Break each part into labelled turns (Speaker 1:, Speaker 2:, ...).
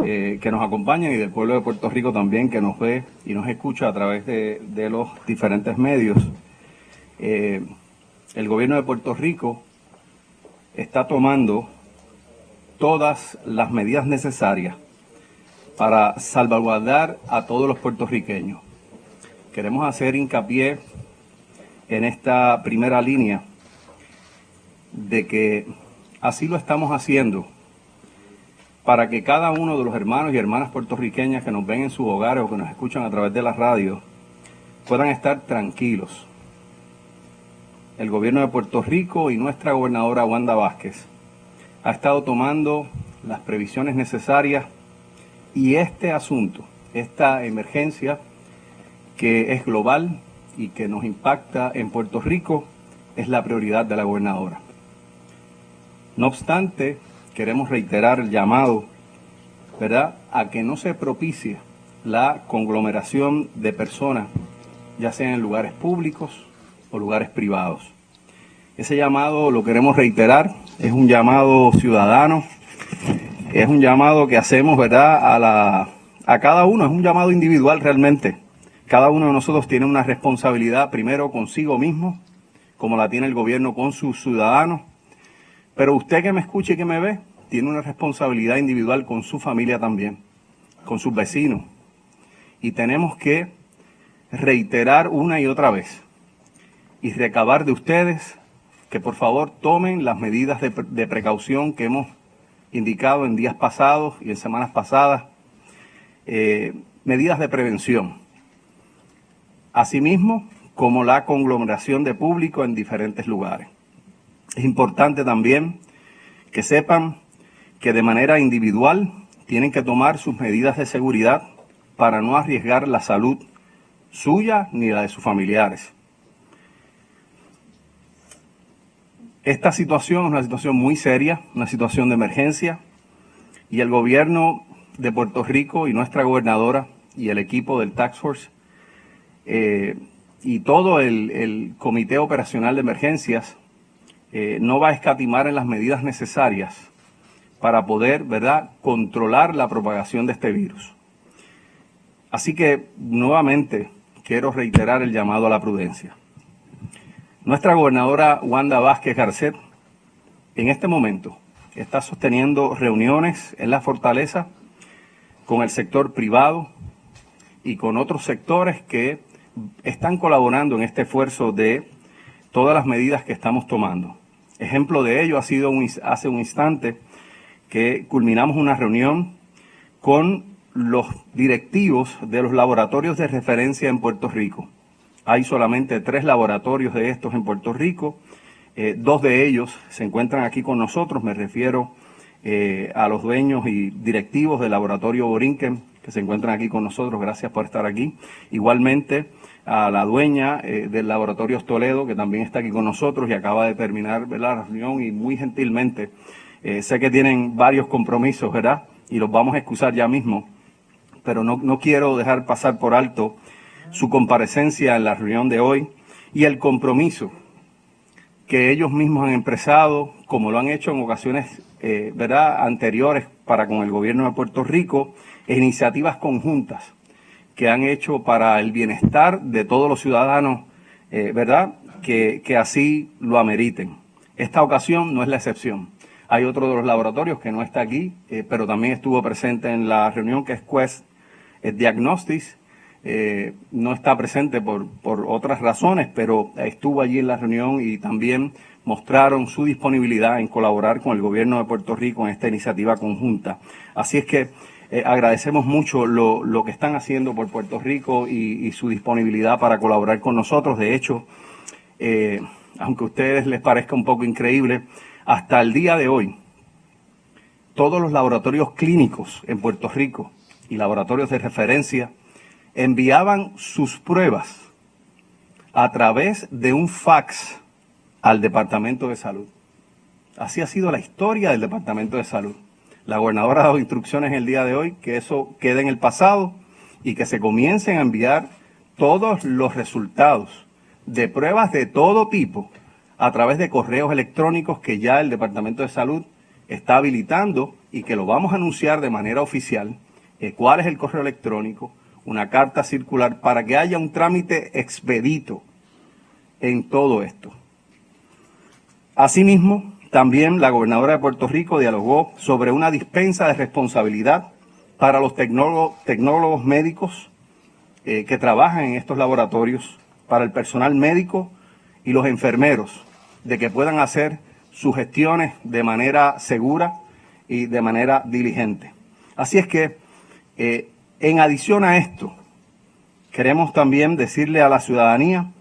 Speaker 1: que nos acompañan y del pueblo de Puerto Rico también, que nos ve y nos escucha a través de los diferentes medios. El gobierno de Puerto Rico está tomando todas las medidas necesarias para salvaguardar a todos los puertorriqueños. Queremos hacer hincapié en esta primera línea de que así lo estamos haciendo para que cada uno de los hermanos y hermanas puertorriqueñas que nos ven en sus hogares o que nos escuchan a través de la radio puedan estar tranquilos. El gobierno de Puerto Rico y nuestra gobernadora Wanda Vázquez ha estado tomando las previsiones necesarias y este asunto, esta emergencia que es global y que nos impacta en Puerto Rico, es la prioridad de la gobernadora. No obstante, queremos reiterar el llamado, ¿verdad?, a que no se propicie la conglomeración de personas, ya sea en lugares públicos o lugares privados. Ese llamado lo queremos reiterar, es un llamado ciudadano, es un llamado que hacemos, ¿verdad?, a cada uno, es un llamado individual realmente. Cada uno de nosotros tiene una responsabilidad primero consigo mismo, como la tiene el gobierno con sus ciudadanos, pero usted que me escucha y que me ve, tiene una responsabilidad individual con su familia también, con sus vecinos. Y tenemos que reiterar una y otra vez y recabar de ustedes que por favor tomen las medidas de precaución que hemos indicado en días pasados y en semanas pasadas, medidas de prevención. Asimismo, como la conglomeración de público en diferentes lugares. Es importante también que sepan que de manera individual tienen que tomar sus medidas de seguridad para no arriesgar la salud suya ni la de sus familiares. Esta situación es una situación muy seria, una situación de emergencia, y el gobierno de Puerto Rico y nuestra gobernadora y el equipo del Task Force y todo el Comité Operacional de Emergencias no va a escatimar en las medidas necesarias para poder, ¿verdad?, controlar la propagación de este virus. Así que, nuevamente, quiero reiterar el llamado a la prudencia. Nuestra gobernadora Wanda Vázquez Garcet, en este momento, está sosteniendo reuniones en la fortaleza con el sector privado y con otros sectores que están colaborando en este esfuerzo de todas las medidas que estamos tomando. Ejemplo de ello ha sido hace un instante que culminamos una reunión con los directivos de los laboratorios de referencia en Puerto Rico. Hay solamente 3 laboratorios de estos en Puerto Rico. 2 de ellos se encuentran aquí con nosotros. Me refiero a los dueños y directivos del laboratorio Borinquen, que se encuentran aquí con nosotros. Gracias por estar aquí. Igualmente a la dueña del laboratorio Toledo, que también está aquí con nosotros y acaba de terminar, ¿verdad?, la reunión, y muy gentilmente, sé que tienen varios compromisos, ¿verdad?, y los vamos a excusar ya mismo, pero no quiero dejar pasar por alto su comparecencia en la reunión de hoy y el compromiso que ellos mismos han expresado, como lo han hecho en ocasiones ¿verdad?, anteriores para con el gobierno de Puerto Rico, e iniciativas conjuntas que han hecho para el bienestar de todos los ciudadanos, ¿verdad?, que así lo ameriten. Esta ocasión no es la excepción. Hay otro de los laboratorios que no está aquí, pero también estuvo presente en la reunión, que es Quest Diagnostics. No está presente por otras razones, pero estuvo allí en la reunión y también mostraron su disponibilidad en colaborar con el gobierno de Puerto Rico en esta iniciativa conjunta. Así es que agradecemos mucho lo que están haciendo por Puerto Rico y su disponibilidad para colaborar con nosotros. De hecho, aunque a ustedes les parezca un poco increíble, hasta el día de hoy, todos los laboratorios clínicos en Puerto Rico y laboratorios de referencia enviaban sus pruebas a través de un fax al Departamento de Salud. Así ha sido la historia del Departamento de Salud. La gobernadora ha dado instrucciones el día de hoy que eso quede en el pasado y que se comiencen a enviar todos los resultados de pruebas de todo tipo a través de correos electrónicos que ya el Departamento de Salud está habilitando y que lo vamos a anunciar de manera oficial, cuál es el correo electrónico, una carta circular, para que haya un trámite expedito en todo esto. Asimismo, también la gobernadora de Puerto Rico dialogó sobre una dispensa de responsabilidad para los tecnólogos médicos que trabajan en estos laboratorios, para el personal médico y los enfermeros, de que puedan hacer sus gestiones de manera segura y de manera diligente. Así es que, en adición a esto, queremos también decirle a la ciudadanía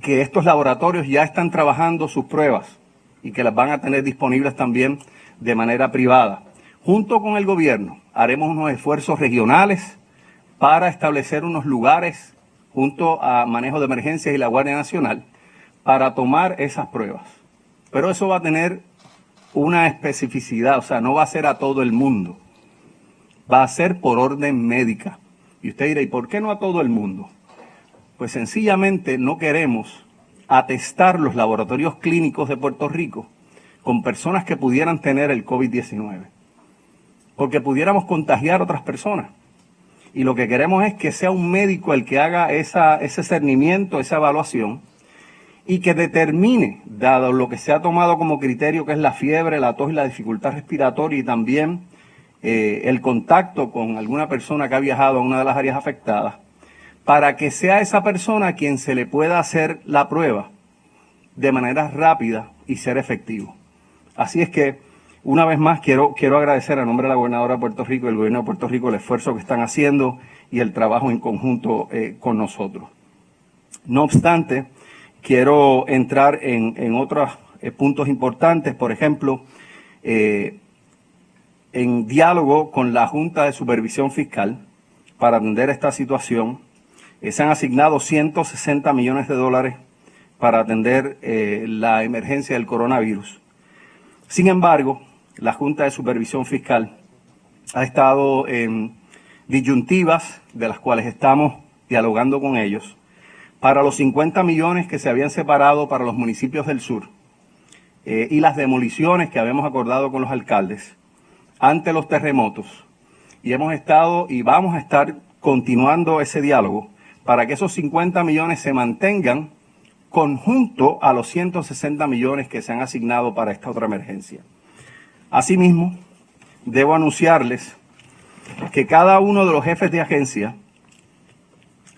Speaker 1: que estos laboratorios ya están trabajando sus pruebas y que las van a tener disponibles también de manera privada. Junto con el gobierno haremos unos esfuerzos regionales para establecer unos lugares junto a Manejo de Emergencias y la Guardia Nacional para tomar esas pruebas. Pero eso va a tener una especificidad, o sea, no va a ser a todo el mundo. Va a ser por orden médica. Y usted dirá, ¿y por qué no a todo el mundo? Pues sencillamente no queremos atestar los laboratorios clínicos de Puerto Rico con personas que pudieran tener el COVID-19, porque pudiéramos contagiar a otras personas. Y lo que queremos es que sea un médico el que haga ese cernimiento, esa evaluación, y que determine, dado lo que se ha tomado como criterio, que es la fiebre, la tos y la dificultad respiratoria, y también el contacto con alguna persona que ha viajado a una de las áreas afectadas, para que sea esa persona a quien se le pueda hacer la prueba de manera rápida y ser efectivo. Así es que, una vez más, quiero agradecer a nombre de la gobernadora de Puerto Rico y el gobierno de Puerto Rico el esfuerzo que están haciendo y el trabajo en conjunto con nosotros. No obstante, quiero entrar en otros puntos importantes, por ejemplo, en diálogo con la Junta de Supervisión Fiscal para atender esta situación. Se han asignado 160 millones de dólares para atender la emergencia del coronavirus. Sin embargo, la Junta de Supervisión Fiscal ha estado en disyuntivas, de las cuales estamos dialogando con ellos, para los 50 millones que se habían separado para los municipios del sur y las demoliciones que habíamos acordado con los alcaldes ante los terremotos. Y hemos estado y vamos a estar continuando ese diálogo para que esos 50 millones se mantengan conjunto a los 160 millones que se han asignado para esta otra emergencia. Asimismo, debo anunciarles que cada uno de los jefes de agencia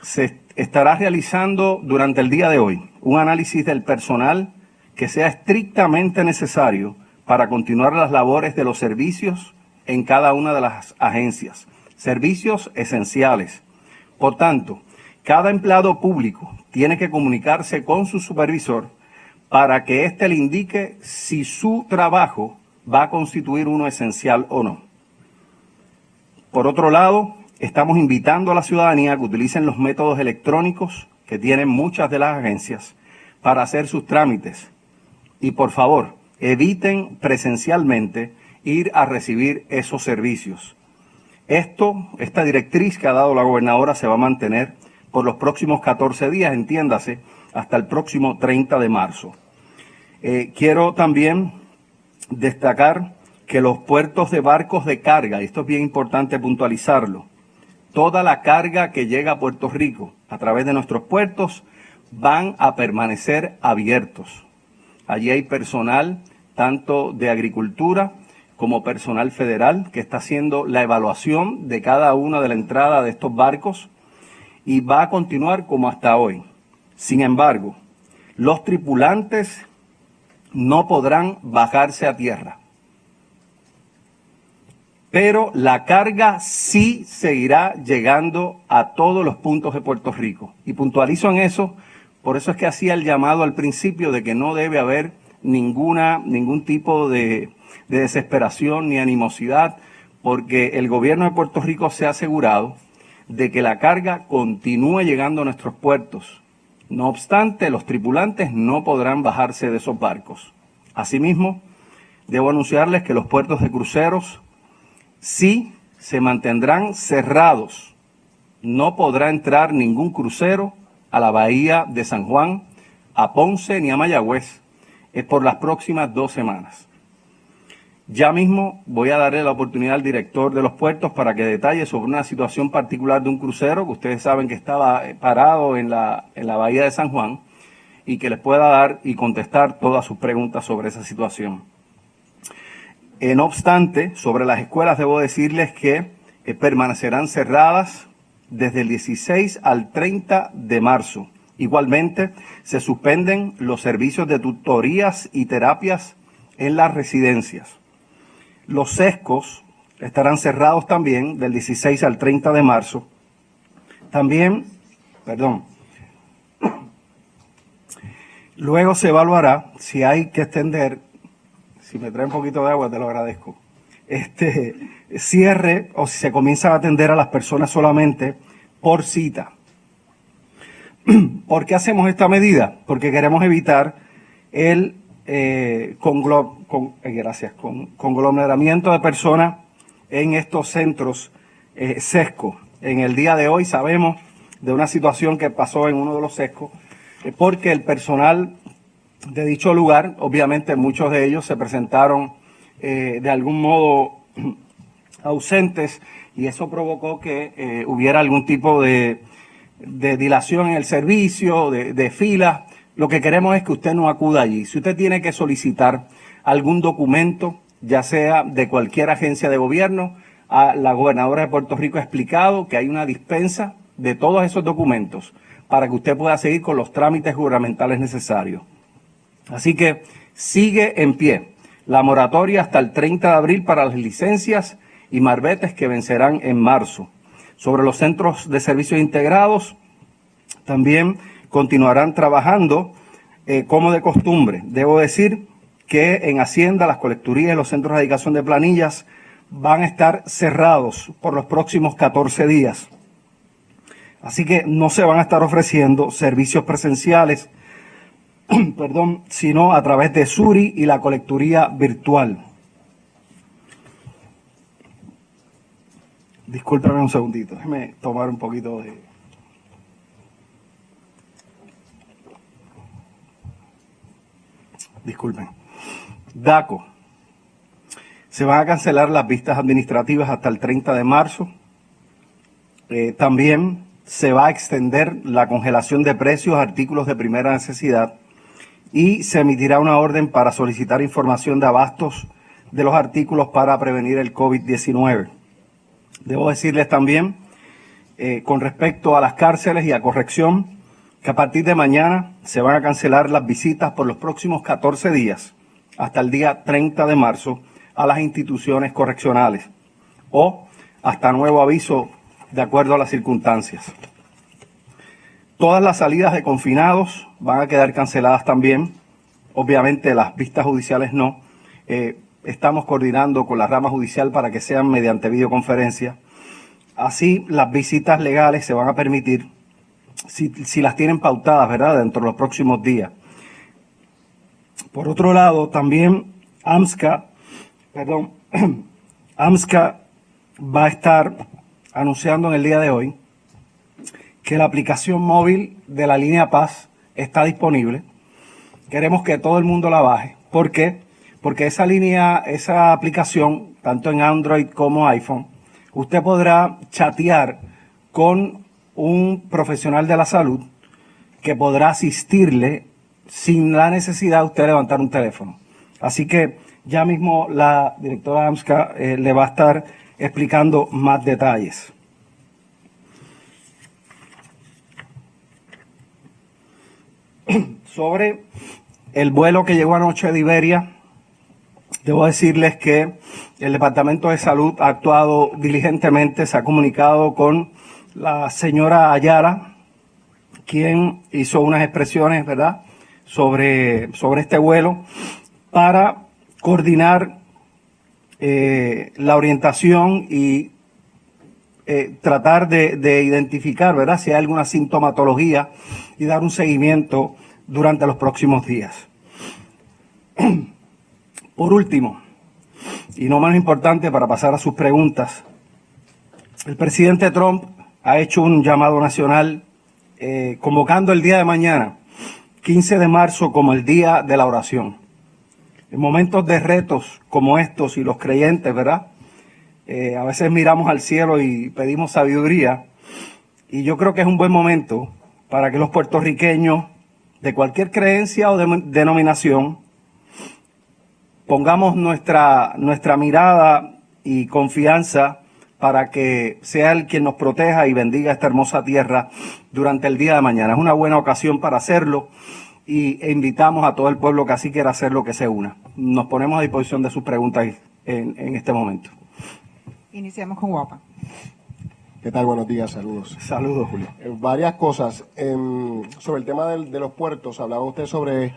Speaker 1: se estará realizando durante el día de hoy un análisis del personal que sea estrictamente necesario para continuar las labores de los servicios en cada una de las agencias, servicios esenciales. Por tanto, cada empleado público tiene que comunicarse con su supervisor para que éste le indique si su trabajo va a constituir uno esencial o no. Por otro lado, estamos invitando a la ciudadanía a que utilicen los métodos electrónicos que tienen muchas de las agencias para hacer sus trámites. Y por favor, eviten presencialmente ir a recibir esos servicios. Esta directriz que ha dado la gobernadora se va a mantener por los próximos 14 días, entiéndase, hasta el próximo 30 de marzo. Quiero también destacar que los puertos de barcos de carga, y esto es bien importante puntualizarlo, toda la carga que llega a Puerto Rico a través de nuestros puertos van a permanecer abiertos. Allí hay personal tanto de agricultura como personal federal que está haciendo la evaluación de cada una de la entrada de estos barcos y va a continuar como hasta hoy. Sin embargo, los tripulantes no podrán bajarse a tierra, pero la carga sí seguirá llegando a todos los puntos de Puerto Rico. Y puntualizo en eso, por eso es que hacía el llamado al principio de que no debe haber ningún tipo de desesperación ni animosidad, porque el gobierno de Puerto Rico se ha asegurado de que la carga continúe llegando a nuestros puertos. No obstante, los tripulantes no podrán bajarse de esos barcos. Asimismo, debo anunciarles que los puertos de cruceros sí se mantendrán cerrados. No podrá entrar ningún crucero a la bahía de San Juan, a Ponce ni a Mayagüez por las próximas 2 semanas. Ya mismo voy a darle la oportunidad al director de los puertos para que detalle sobre una situación particular de un crucero que ustedes saben que estaba parado en la bahía de San Juan y que les pueda dar y contestar todas sus preguntas sobre esa situación. No obstante, sobre las escuelas debo decirles que permanecerán cerradas desde el 16 al 30 de marzo. Igualmente, se suspenden los servicios de tutorías y terapias en las residencias. Los sescos estarán cerrados también del 16 al 30 de marzo. También, luego se evaluará si hay que extender, si me trae un poquito de agua te lo agradezco, cierre o si se comienza a atender a las personas solamente por cita. ¿Por qué hacemos esta medida? Porque queremos evitar el conglomeramiento de personas en estos centros sesco. En el día de hoy sabemos de una situación que pasó en uno de los sescos, porque el personal de dicho lugar, obviamente muchos de ellos se presentaron de algún modo ausentes y eso provocó que hubiera algún tipo de dilación en el servicio, de filas. Lo que queremos es que usted no acuda allí. Si usted tiene que solicitar algún documento, ya sea de cualquier agencia de gobierno, a la gobernadora de Puerto Rico ha explicado que hay una dispensa de todos esos documentos para que usted pueda seguir con los trámites gubernamentales necesarios. Así que sigue en pie la moratoria hasta el 30 de abril para las licencias y marbetes que vencerán en marzo. Sobre los centros de servicios integrados, también continuarán trabajando como de costumbre. Debo decir que en Hacienda, las colecturías y los centros de dedicación de planillas van a estar cerrados por los próximos 14 días. Así que no se van a estar ofreciendo servicios presenciales, sino a través de Suri y la colecturía virtual. Discúlpame un segundito, déjeme tomar un poquito de... Disculpen. DACO. Se van a cancelar las vistas administrativas hasta el 30 de marzo. También se va a extender la congelación de precios a artículos de primera necesidad y se emitirá una orden para solicitar información de abastos de los artículos para prevenir el COVID-19. Debo decirles también, con respecto a las cárceles y a corrección, que a partir de mañana se van a cancelar las visitas por los próximos 14 días, hasta el día 30 de marzo, a las instituciones correccionales, o hasta nuevo aviso de acuerdo a las circunstancias. Todas las salidas de confinados van a quedar canceladas también. Obviamente las vistas judiciales no. Estamos coordinando con la rama judicial para que sean mediante videoconferencia. Así las visitas legales se van a permitir si las tienen pautadas, ¿verdad?, dentro de los próximos días. Por otro lado, también AMSCA va a estar anunciando en el día de hoy que la aplicación móvil de la línea Paz está disponible. Queremos que todo el mundo la baje. ¿Por qué? Porque esa aplicación, tanto en Android como iPhone, usted podrá chatear con un profesional de la salud que podrá asistirle sin la necesidad de usted levantar un teléfono. Así que ya mismo la directora AMSCA le va a estar explicando más detalles. Sobre el vuelo que llegó anoche de Iberia, debo decirles que el Departamento de Salud ha actuado diligentemente, se ha comunicado con la señora Ayala, quien hizo unas expresiones, ¿verdad?, sobre este vuelo, para coordinar la orientación y tratar de identificar, ¿verdad?, si hay alguna sintomatología y dar un seguimiento durante los próximos días. Por último, y no menos importante para pasar a sus preguntas, el presidente Trump ha hecho un llamado nacional convocando el día de mañana, 15 de marzo, como el día de la oración. En momentos de retos como estos y los creyentes, ¿verdad? A veces miramos al cielo y pedimos sabiduría, y yo creo que es un buen momento para que los puertorriqueños de cualquier creencia o denominación pongamos nuestra mirada y confianza para que sea Él quien nos proteja y bendiga esta hermosa tierra durante el día de mañana. Es una buena ocasión para hacerlo, e invitamos a todo el pueblo que así quiera hacerlo que se una. Nos ponemos a disposición de sus preguntas en este momento.
Speaker 2: Iniciamos con Guapa.
Speaker 3: ¿Qué tal? Buenos días, saludos.
Speaker 1: Saludos, Julio.
Speaker 3: Varias cosas. Sobre el tema de los puertos, hablaba usted sobre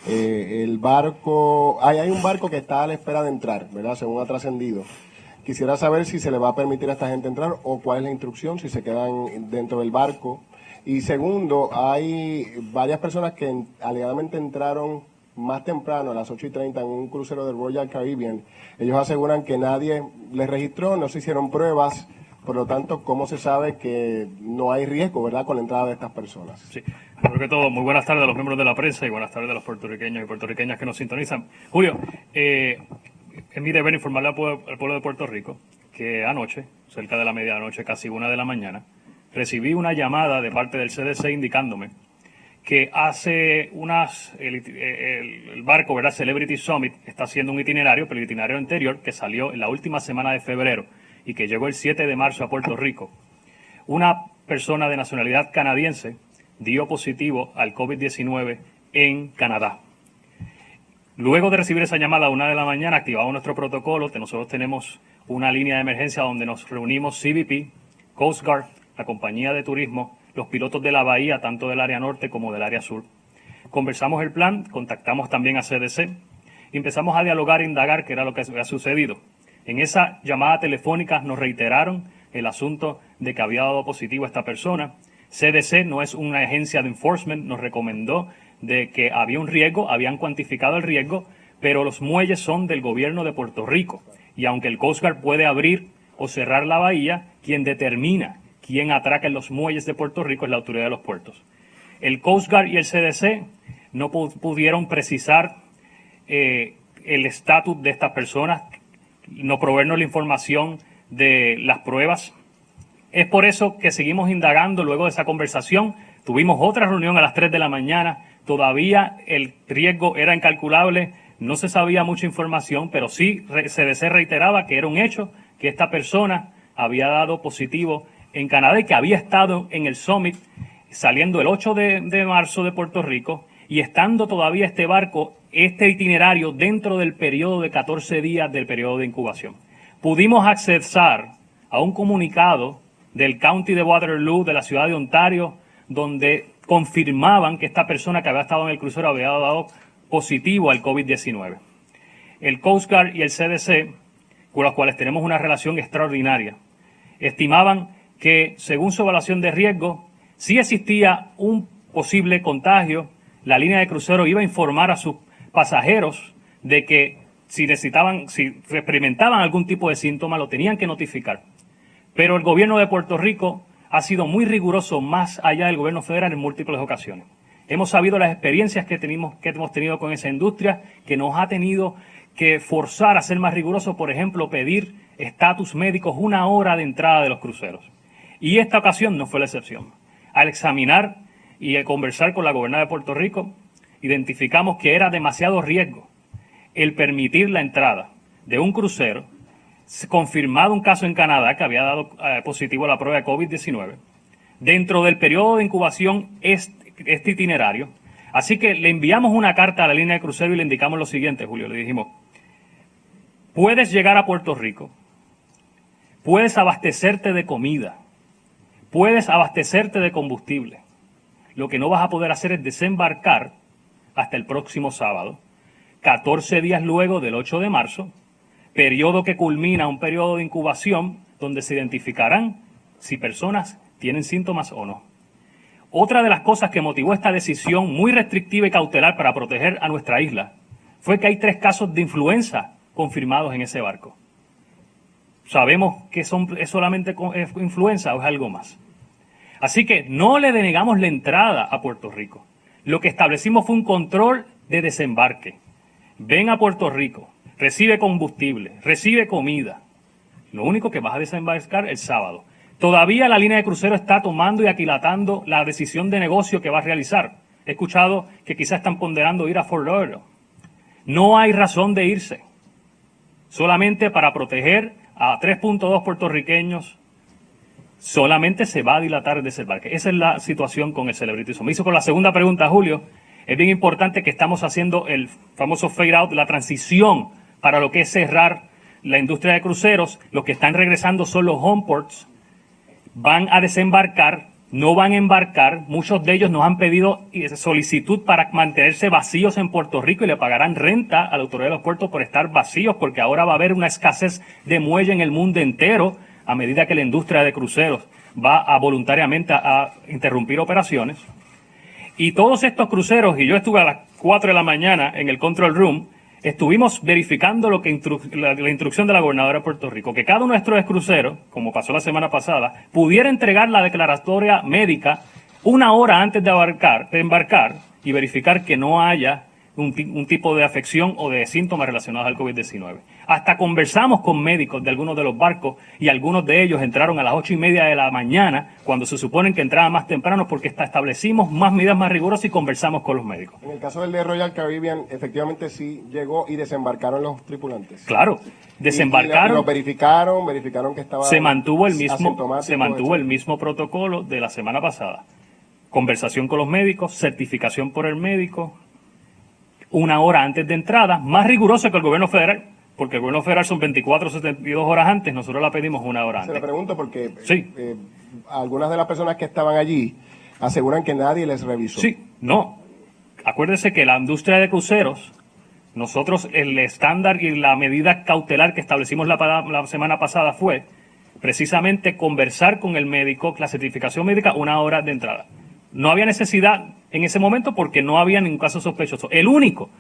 Speaker 3: el barco. Hay un barco que está a la espera de entrar, ¿verdad? Según ha trascendido. Quisiera saber si se le va a permitir a esta gente entrar o cuál es la instrucción, si se quedan dentro del barco. Y segundo, hay varias personas que alegadamente entraron más temprano, a las 8:30, en un crucero del Royal Caribbean. Ellos aseguran que nadie les registró, no se hicieron pruebas. Por lo tanto, ¿cómo se sabe que no hay riesgo, verdad, con la entrada de estas personas?
Speaker 4: Sí, primero que todo, muy buenas tardes a los miembros de la prensa y buenas tardes a los puertorriqueños y puertorriqueñas que nos sintonizan. Julio, es mi deber informarle al pueblo de Puerto Rico que anoche, cerca de la medianoche, casi 1 de la mañana, recibí una llamada de parte del CDC indicándome que hace el barco, ¿verdad? Celebrity Summit está haciendo un itinerario, pero el itinerario anterior, que salió en la última semana de febrero y que llegó el 7 de marzo a Puerto Rico, una persona de nacionalidad canadiense dio positivo al COVID-19 en Canadá. Luego de recibir esa llamada a 1 de la mañana, activamos nuestro protocolo. Nosotros tenemos una línea de emergencia donde nos reunimos CBP, Coast Guard, la compañía de turismo, los pilotos de la bahía, tanto del área norte como del área sur. Conversamos el plan, contactamos también a CDC y empezamos a dialogar e indagar qué era lo que había sucedido. En esa llamada telefónica nos reiteraron el asunto de que había dado positivo a esta persona. CDC no es una agencia de enforcement, nos recomendó de que había un riesgo, habían cuantificado el riesgo, pero los muelles son del gobierno de Puerto Rico. Y aunque el Coast Guard puede abrir o cerrar la bahía, quien determina quién atraca en los muelles de Puerto Rico es la autoridad de los puertos. El Coast Guard y el CDC no pudieron precisar el estatus de estas personas, no proveernos la información de las pruebas. Es por eso que seguimos indagando. Luego de esa conversación tuvimos otra reunión a las 3 de la mañana. Todavía el riesgo era incalculable, no se sabía mucha información, pero sí CDC reiteraba que era un hecho que esta persona había dado positivo en Canadá y que había estado en el Summit saliendo el 8 de marzo de Puerto Rico y estando todavía este barco, este itinerario dentro del periodo de 14 días del periodo de incubación. Pudimos accesar a un comunicado del County de Waterloo, de la ciudad de Ontario, donde confirmaban que esta persona que había estado en el crucero había dado positivo al COVID-19. El Coast Guard y el CDC, con los cuales tenemos una relación extraordinaria, estimaban que, según su evaluación de riesgo, si existía un posible contagio, la línea de crucero iba a informar a sus pasajeros de que si experimentaban algún tipo de síntoma, lo tenían que notificar. Pero el gobierno de Puerto Rico ha sido muy riguroso, más allá del gobierno federal, en múltiples ocasiones. Hemos sabido las experiencias que hemos tenido con esa industria, que nos ha tenido que forzar a ser más rigurosos, por ejemplo, pedir estatus médicos 1 hora de entrada de los cruceros. Y esta ocasión no fue la excepción. Al examinar y conversar con la gobernadora de Puerto Rico, identificamos que era demasiado riesgo el permitir la entrada de un crucero, confirmado un caso en Canadá que había dado positivo a la prueba de COVID-19, dentro del periodo de incubación este itinerario. Así que le enviamos una carta a la línea de crucero y le indicamos lo siguiente, Julio. Le dijimos, puedes llegar a Puerto Rico, puedes abastecerte de comida, puedes abastecerte de combustible. Lo que no vas a poder hacer es desembarcar hasta el próximo sábado, 14 días luego del 8 de marzo, periodo que culmina un periodo de incubación donde se identificarán si personas tienen síntomas o no. Otra de las cosas que motivó esta decisión muy restrictiva y cautelar para proteger a nuestra isla fue que hay 3 casos de influenza confirmados en ese barco. ¿Sabemos que es solamente influenza o es algo más? Así que no le denegamos la entrada a Puerto Rico. Lo que establecimos fue un control de desembarque. ven a Puerto Rico, recibe combustible, recibe comida. Lo único que vas a desembarcar el sábado. Todavía la línea de crucero está tomando y aquilatando la decisión de negocio que va a realizar. He escuchado que quizás están ponderando ir a Fort Lauderdale. No hay razón de irse. Solamente para proteger a 3.2 puertorriqueños, solamente se va a dilatar el desembarque. Esa es la situación con el Celebrity Summit. Con la segunda pregunta, Julio, es bien importante que estamos haciendo el famoso fade out, la transición para lo que es cerrar la industria de cruceros. Los que están regresando son los home ports. Van a desembarcar, no van a embarcar. Muchos de ellos nos han pedido solicitud para mantenerse vacíos en Puerto Rico y le pagarán renta a la autoridad de los puertos por estar vacíos, porque ahora va a haber una escasez de muelle en el mundo entero a medida que la industria de cruceros va a voluntariamente a interrumpir operaciones. Y todos estos cruceros, y yo estuve a las 4 de la mañana en el control room, estuvimos verificando lo que la instrucción de la gobernadora de Puerto Rico, que cada uno de nuestros cruceros, como pasó la semana pasada, pudiera entregar la declaratoria médica una hora antes de embarcar y verificar que no haya un tipo de afección o de síntomas relacionados al COVID-19. Hasta conversamos con médicos de algunos de los barcos y algunos de ellos entraron a las 8:30 de la mañana, cuando se suponen que entraban más temprano, porque establecimos más medidas más rigurosas y conversamos con los médicos.
Speaker 3: En el caso del de Royal Caribbean, efectivamente sí llegó y desembarcaron los tripulantes.
Speaker 4: Claro, desembarcaron.
Speaker 3: Y lo verificaron que estaba
Speaker 4: Se mantuvo el
Speaker 3: asintomático,
Speaker 4: mismo protocolo de la semana pasada. Conversación con los médicos, certificación por el médico, una hora antes de entrada, más riguroso que el gobierno federal, porque el gobierno federal son 24 o 72 horas antes, nosotros la pedimos una hora antes.
Speaker 3: Se lo pregunto porque
Speaker 4: sí.
Speaker 3: Algunas de las personas que estaban allí aseguran que nadie les revisó.
Speaker 4: Sí, no. Acuérdese que la industria de cruceros, nosotros el estándar y la medida cautelar que establecimos la semana pasada fue precisamente conversar con el médico, la certificación médica, una hora de entrada. No había necesidad en ese momento porque no había ningún caso sospechoso. El único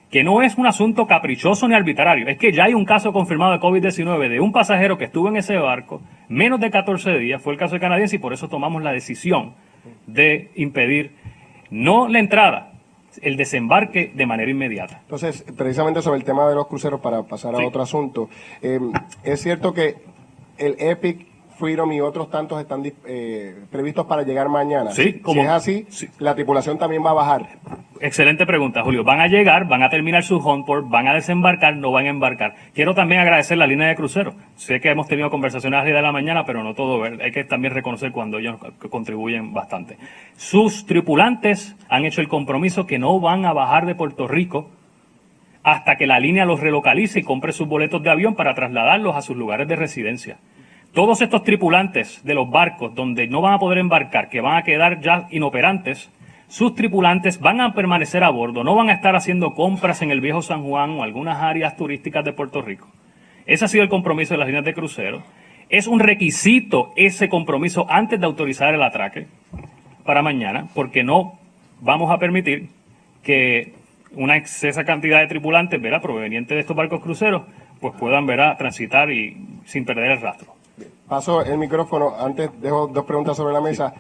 Speaker 4: que no es un asunto caprichoso ni arbitrario, es que ya hay un caso confirmado de COVID-19 de un pasajero que estuvo en ese barco menos de 14 días, fue el caso de canadiense, y por eso tomamos la decisión de impedir no la entrada, el desembarque de manera inmediata.
Speaker 3: Entonces, precisamente sobre el tema de los cruceros, para pasar a otro asunto, es cierto que el Epic, Freedom y otros tantos están previstos para llegar mañana.
Speaker 4: Sí,
Speaker 3: si es así, sí, la tripulación también va a bajar.
Speaker 4: Excelente pregunta, Julio. Van a llegar, van a terminar su home port, van a desembarcar, no van a embarcar. Quiero también agradecer la línea de crucero. Sé que hemos tenido conversaciones a la de la mañana, pero no todo. Hay que también reconocer cuando ellos contribuyen bastante. Sus tripulantes han hecho el compromiso que no van a bajar de Puerto Rico hasta que la línea los relocalice y compre sus boletos de avión para trasladarlos a sus lugares de residencia. Todos estos tripulantes de los barcos donde no van a poder embarcar, que van a quedar ya inoperantes, sus tripulantes van a permanecer a bordo, no van a estar haciendo compras en el viejo San Juan o algunas áreas turísticas de Puerto Rico. Ese ha sido el compromiso de las líneas de crucero. Es un requisito ese compromiso antes de autorizar el atraque para mañana, porque no vamos a permitir que una excesa cantidad de tripulantes, ¿verdad?, provenientes de estos barcos cruceros, pues puedan, ¿verdad?, transitar y sin perder el rastro.
Speaker 3: Paso el micrófono. Antes dejo dos preguntas sobre la mesa.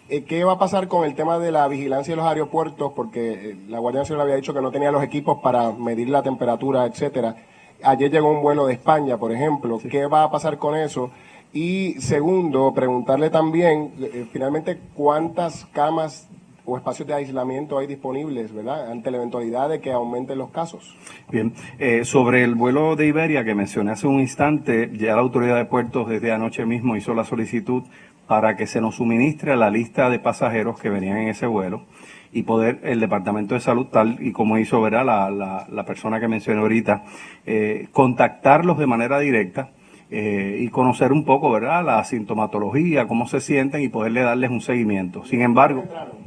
Speaker 3: ¿Qué va a pasar con el tema de la vigilancia de los aeropuertos? Porque la Guardia Nacional había dicho que no tenía los equipos para medir la temperatura, etcétera. Ayer llegó un vuelo de España, por ejemplo. Sí. ¿Qué va a pasar con eso? Y segundo, preguntarle también, finalmente, ¿cuántas camas o espacios de aislamiento hay disponibles, ¿verdad?, ante la eventualidad de que aumenten los casos?
Speaker 1: Bien, sobre el vuelo de Iberia que mencioné hace un instante, ya la autoridad de puertos desde anoche mismo hizo la solicitud para que se nos suministre la lista de pasajeros que venían en ese vuelo y poder el Departamento de Salud, tal y como hizo, ¿verdad?, la persona que mencioné ahorita, contactarlos de manera directa y conocer un poco, ¿verdad?, la sintomatología, cómo se sienten y poderle darles un seguimiento. Sin embargo,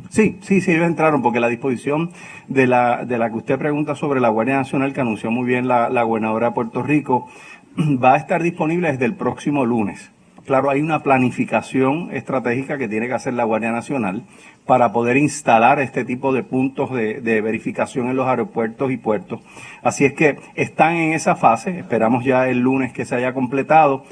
Speaker 1: sí, ellos entraron porque la disposición de la que usted pregunta sobre la Guardia Nacional, que anunció muy bien la gobernadora de Puerto Rico, va a estar disponible desde el próximo lunes. Claro, hay una planificación estratégica que tiene que hacer la Guardia Nacional para poder instalar este tipo de puntos de verificación en los aeropuertos y puertos. Así es que están en esa fase, esperamos ya el lunes que se haya completado.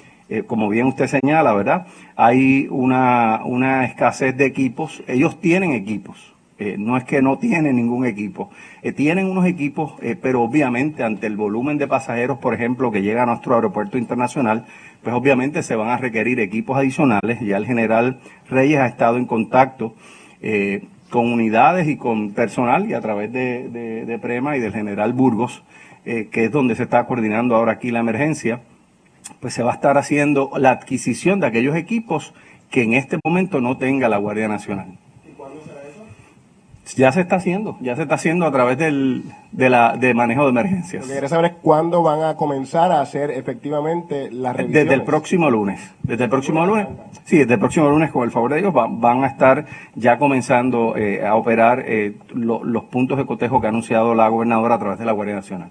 Speaker 1: Como bien usted señala, ¿verdad?, hay una escasez de equipos. Ellos tienen equipos, No es que no tienen ningún equipo. Tienen unos equipos, pero obviamente ante el volumen de pasajeros, por ejemplo, que llega a nuestro aeropuerto internacional, pues obviamente se van a requerir equipos adicionales. Ya el general Reyes ha estado en contacto con unidades y con personal, y a través de Prema y del general Burgos, que es donde se está coordinando ahora aquí la emergencia, pues se va a estar haciendo la adquisición de aquellos equipos que en este momento no tenga la Guardia Nacional. Ya se está haciendo a través de manejo de emergencias.
Speaker 3: Lo que quería saber es cuándo van a comenzar a hacer efectivamente las revisiones.
Speaker 1: Desde el próximo lunes. Desde el próximo lunes, con el favor de Dios, van a estar ya comenzando a operar los puntos de cotejo que ha anunciado la gobernadora a través de la Guardia Nacional.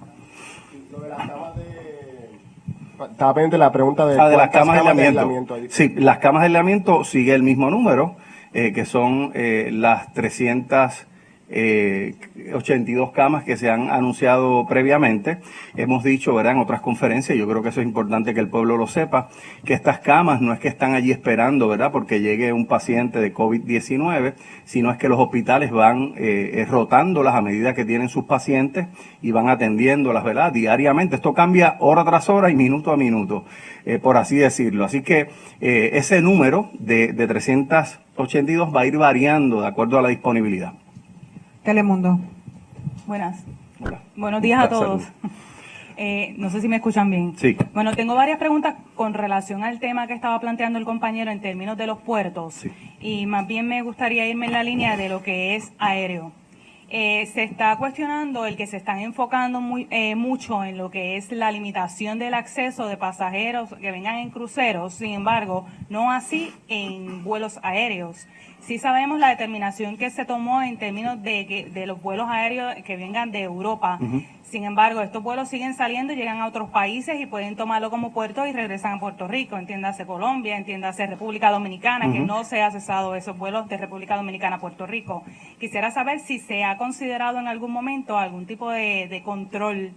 Speaker 3: Lo de las camas estaba pendiente la pregunta de
Speaker 1: las camas de
Speaker 3: aislamiento.
Speaker 1: aislamiento. Sí, las camas de aislamiento sigue el mismo número, que son las 382 camas que se han anunciado previamente. Hemos dicho, ¿verdad?, en otras conferencias, yo creo que eso es importante que el pueblo lo sepa, que estas camas no es que están allí esperando, ¿verdad?, porque llegue un paciente de COVID-19, sino es que los hospitales van rotándolas a medida que tienen sus pacientes y van atendiéndolas, ¿verdad?, diariamente. Esto cambia hora tras hora y minuto a minuto, por así decirlo. Así que ese número de 382 va a ir variando de acuerdo a la disponibilidad.
Speaker 2: Telemundo.
Speaker 5: Buenas.
Speaker 1: Hola.
Speaker 5: Buenos días a todos.
Speaker 1: Saludos.
Speaker 5: No sé si me escuchan bien.
Speaker 1: Sí.
Speaker 5: Bueno, tengo varias preguntas con relación al tema que estaba planteando el compañero en términos de los puertos.
Speaker 1: Sí.
Speaker 5: Y más bien me gustaría irme en la línea de lo que es aéreo. Se está cuestionando el que se están enfocando mucho en lo que es la limitación del acceso de pasajeros que vengan en cruceros, sin embargo, no así en vuelos aéreos. Sí sabemos la determinación que se tomó en términos de los vuelos aéreos que vengan de Europa. Sin embargo, estos vuelos siguen saliendo, llegan a otros países y pueden tomarlo como puerto y regresan a Puerto Rico. Entiéndase Colombia, entiéndase República Dominicana, que no se ha cesado esos vuelos de República Dominicana a Puerto Rico. Quisiera saber si se ha considerado en algún momento algún tipo de control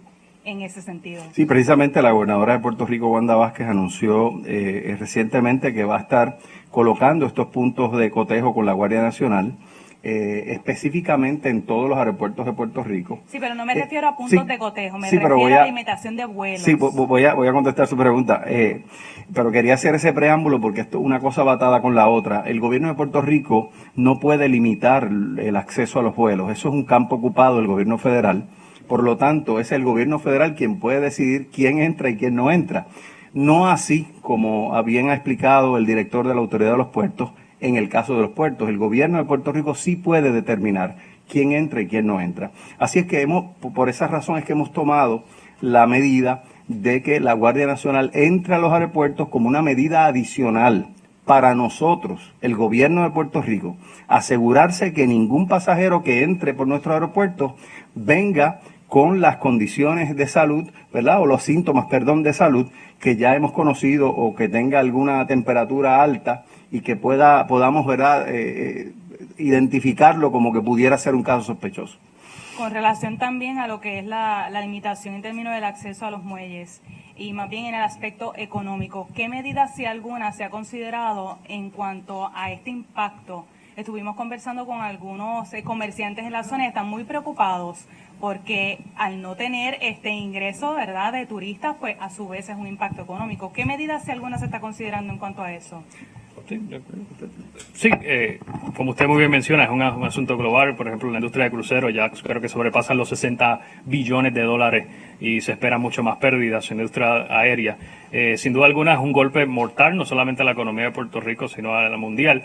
Speaker 5: en ese sentido.
Speaker 1: Sí, precisamente la gobernadora de Puerto Rico, Wanda Vázquez, anunció recientemente que va a estar colocando estos puntos de cotejo con la Guardia Nacional, específicamente en todos los aeropuertos de Puerto Rico.
Speaker 5: Sí, pero no me refiero a puntos de cotejo, me
Speaker 1: pero
Speaker 5: refiero a la limitación de vuelos.
Speaker 1: Sí, voy a contestar su pregunta, pero quería hacer ese preámbulo porque esto una cosa va atada con la otra. El gobierno de Puerto Rico no puede limitar el acceso a los vuelos, eso es un campo ocupado del gobierno federal. Por lo tanto, es el gobierno federal quien puede decidir quién entra y quién no entra. No así como bien ha explicado el director de la Autoridad de los Puertos en el caso de los puertos. El gobierno de Puerto Rico sí puede determinar quién entra y quién no entra. Así es que por esa razón es que hemos tomado la medida de que la Guardia Nacional entre a los aeropuertos como una medida adicional para nosotros, el gobierno de Puerto Rico, asegurarse que ningún pasajero que entre por nuestros aeropuertos venga con las condiciones de salud, ¿verdad? O los síntomas, de salud que ya hemos conocido, o que tenga alguna temperatura alta y que podamos, ¿verdad?, identificarlo como que pudiera ser un caso sospechoso.
Speaker 5: Con relación también a lo que es la limitación en términos del acceso a los muelles y más bien en el aspecto económico, ¿qué medidas, si alguna, se ha considerado en cuanto a este impacto? Estuvimos conversando con algunos comerciantes en la zona y están muy preocupados porque al no tener este ingreso, ¿verdad?, de turistas, pues a su vez es un impacto económico. ¿Qué medidas, si alguna, se está considerando en cuanto a eso?
Speaker 4: Sí, como usted muy bien menciona, es un asunto global. Por ejemplo, la industria de cruceros ya creo que sobrepasan los 60 billones de dólares y se esperan mucho más pérdidas en la industria aérea. Sin duda alguna es un golpe mortal, no solamente a la economía de Puerto Rico, sino a la mundial.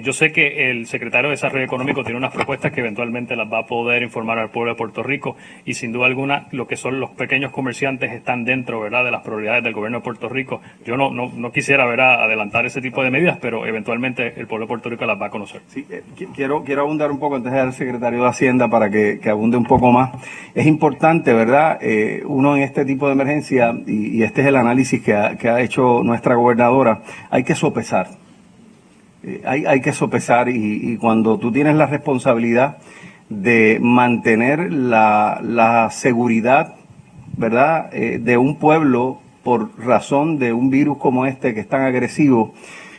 Speaker 4: Yo sé que el secretario de Desarrollo Económico tiene unas propuestas que eventualmente las va a poder informar al pueblo de Puerto Rico, y sin duda alguna lo que son los pequeños comerciantes están dentro, ¿verdad?, de las prioridades del gobierno de Puerto Rico. Yo no quisiera, ¿verdad?, adelantar ese tipo de medidas, pero eventualmente el pueblo de Puerto Rico las va a conocer.
Speaker 1: Sí, quiero abundar un poco antes del secretario de Hacienda para que abunde un poco más. Es importante, ¿verdad?, uno en este tipo de emergencia, y este es el análisis que ha hecho nuestra gobernadora, hay que sopesar. Hay que sopesar y cuando tú tienes la responsabilidad de mantener la seguridad, ¿verdad?, de un pueblo por razón de un virus como este que es tan agresivo,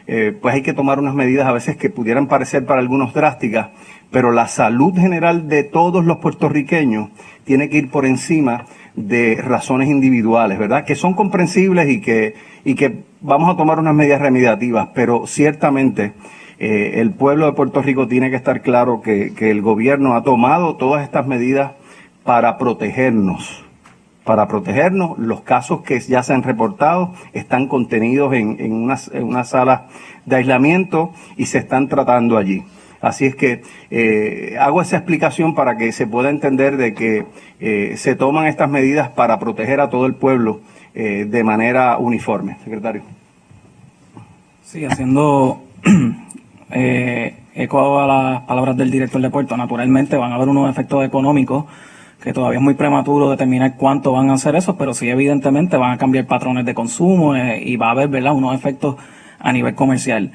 Speaker 1: pues hay que tomar unas medidas a veces que pudieran parecer para algunos drásticas, pero la salud general de todos los puertorriqueños tiene que ir por encima de razones individuales, ¿verdad? Que son comprensibles y que vamos a tomar unas medidas remediativas, pero ciertamente el pueblo de Puerto Rico tiene que estar claro que el gobierno ha tomado todas estas medidas para protegernos. Los casos que ya se han reportado están contenidos en una sala de aislamiento y se están tratando allí. Así es que hago esa explicación para que se pueda entender de que se toman estas medidas para proteger a todo el pueblo de manera uniforme. Secretario.
Speaker 6: Sí, haciendo eco a las palabras del director de puerto, naturalmente van a haber unos efectos económicos que todavía es muy prematuro determinar cuánto van a hacer eso, pero sí evidentemente van a cambiar patrones de consumo y va a haber, ¿verdad?, unos efectos a nivel comercial.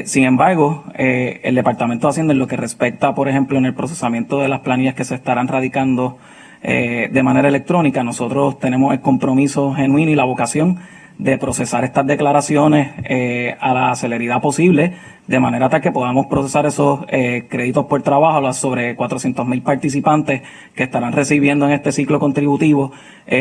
Speaker 6: Sin embargo, el Departamento de Hacienda, en lo que respecta, por ejemplo, en el procesamiento de las planillas que se estarán radicando de manera electrónica, nosotros tenemos el compromiso genuino y la vocación de procesar estas declaraciones a la celeridad posible, de manera tal que podamos procesar esos créditos por trabajo a los sobre 400,000 participantes que estarán recibiendo en este ciclo contributivo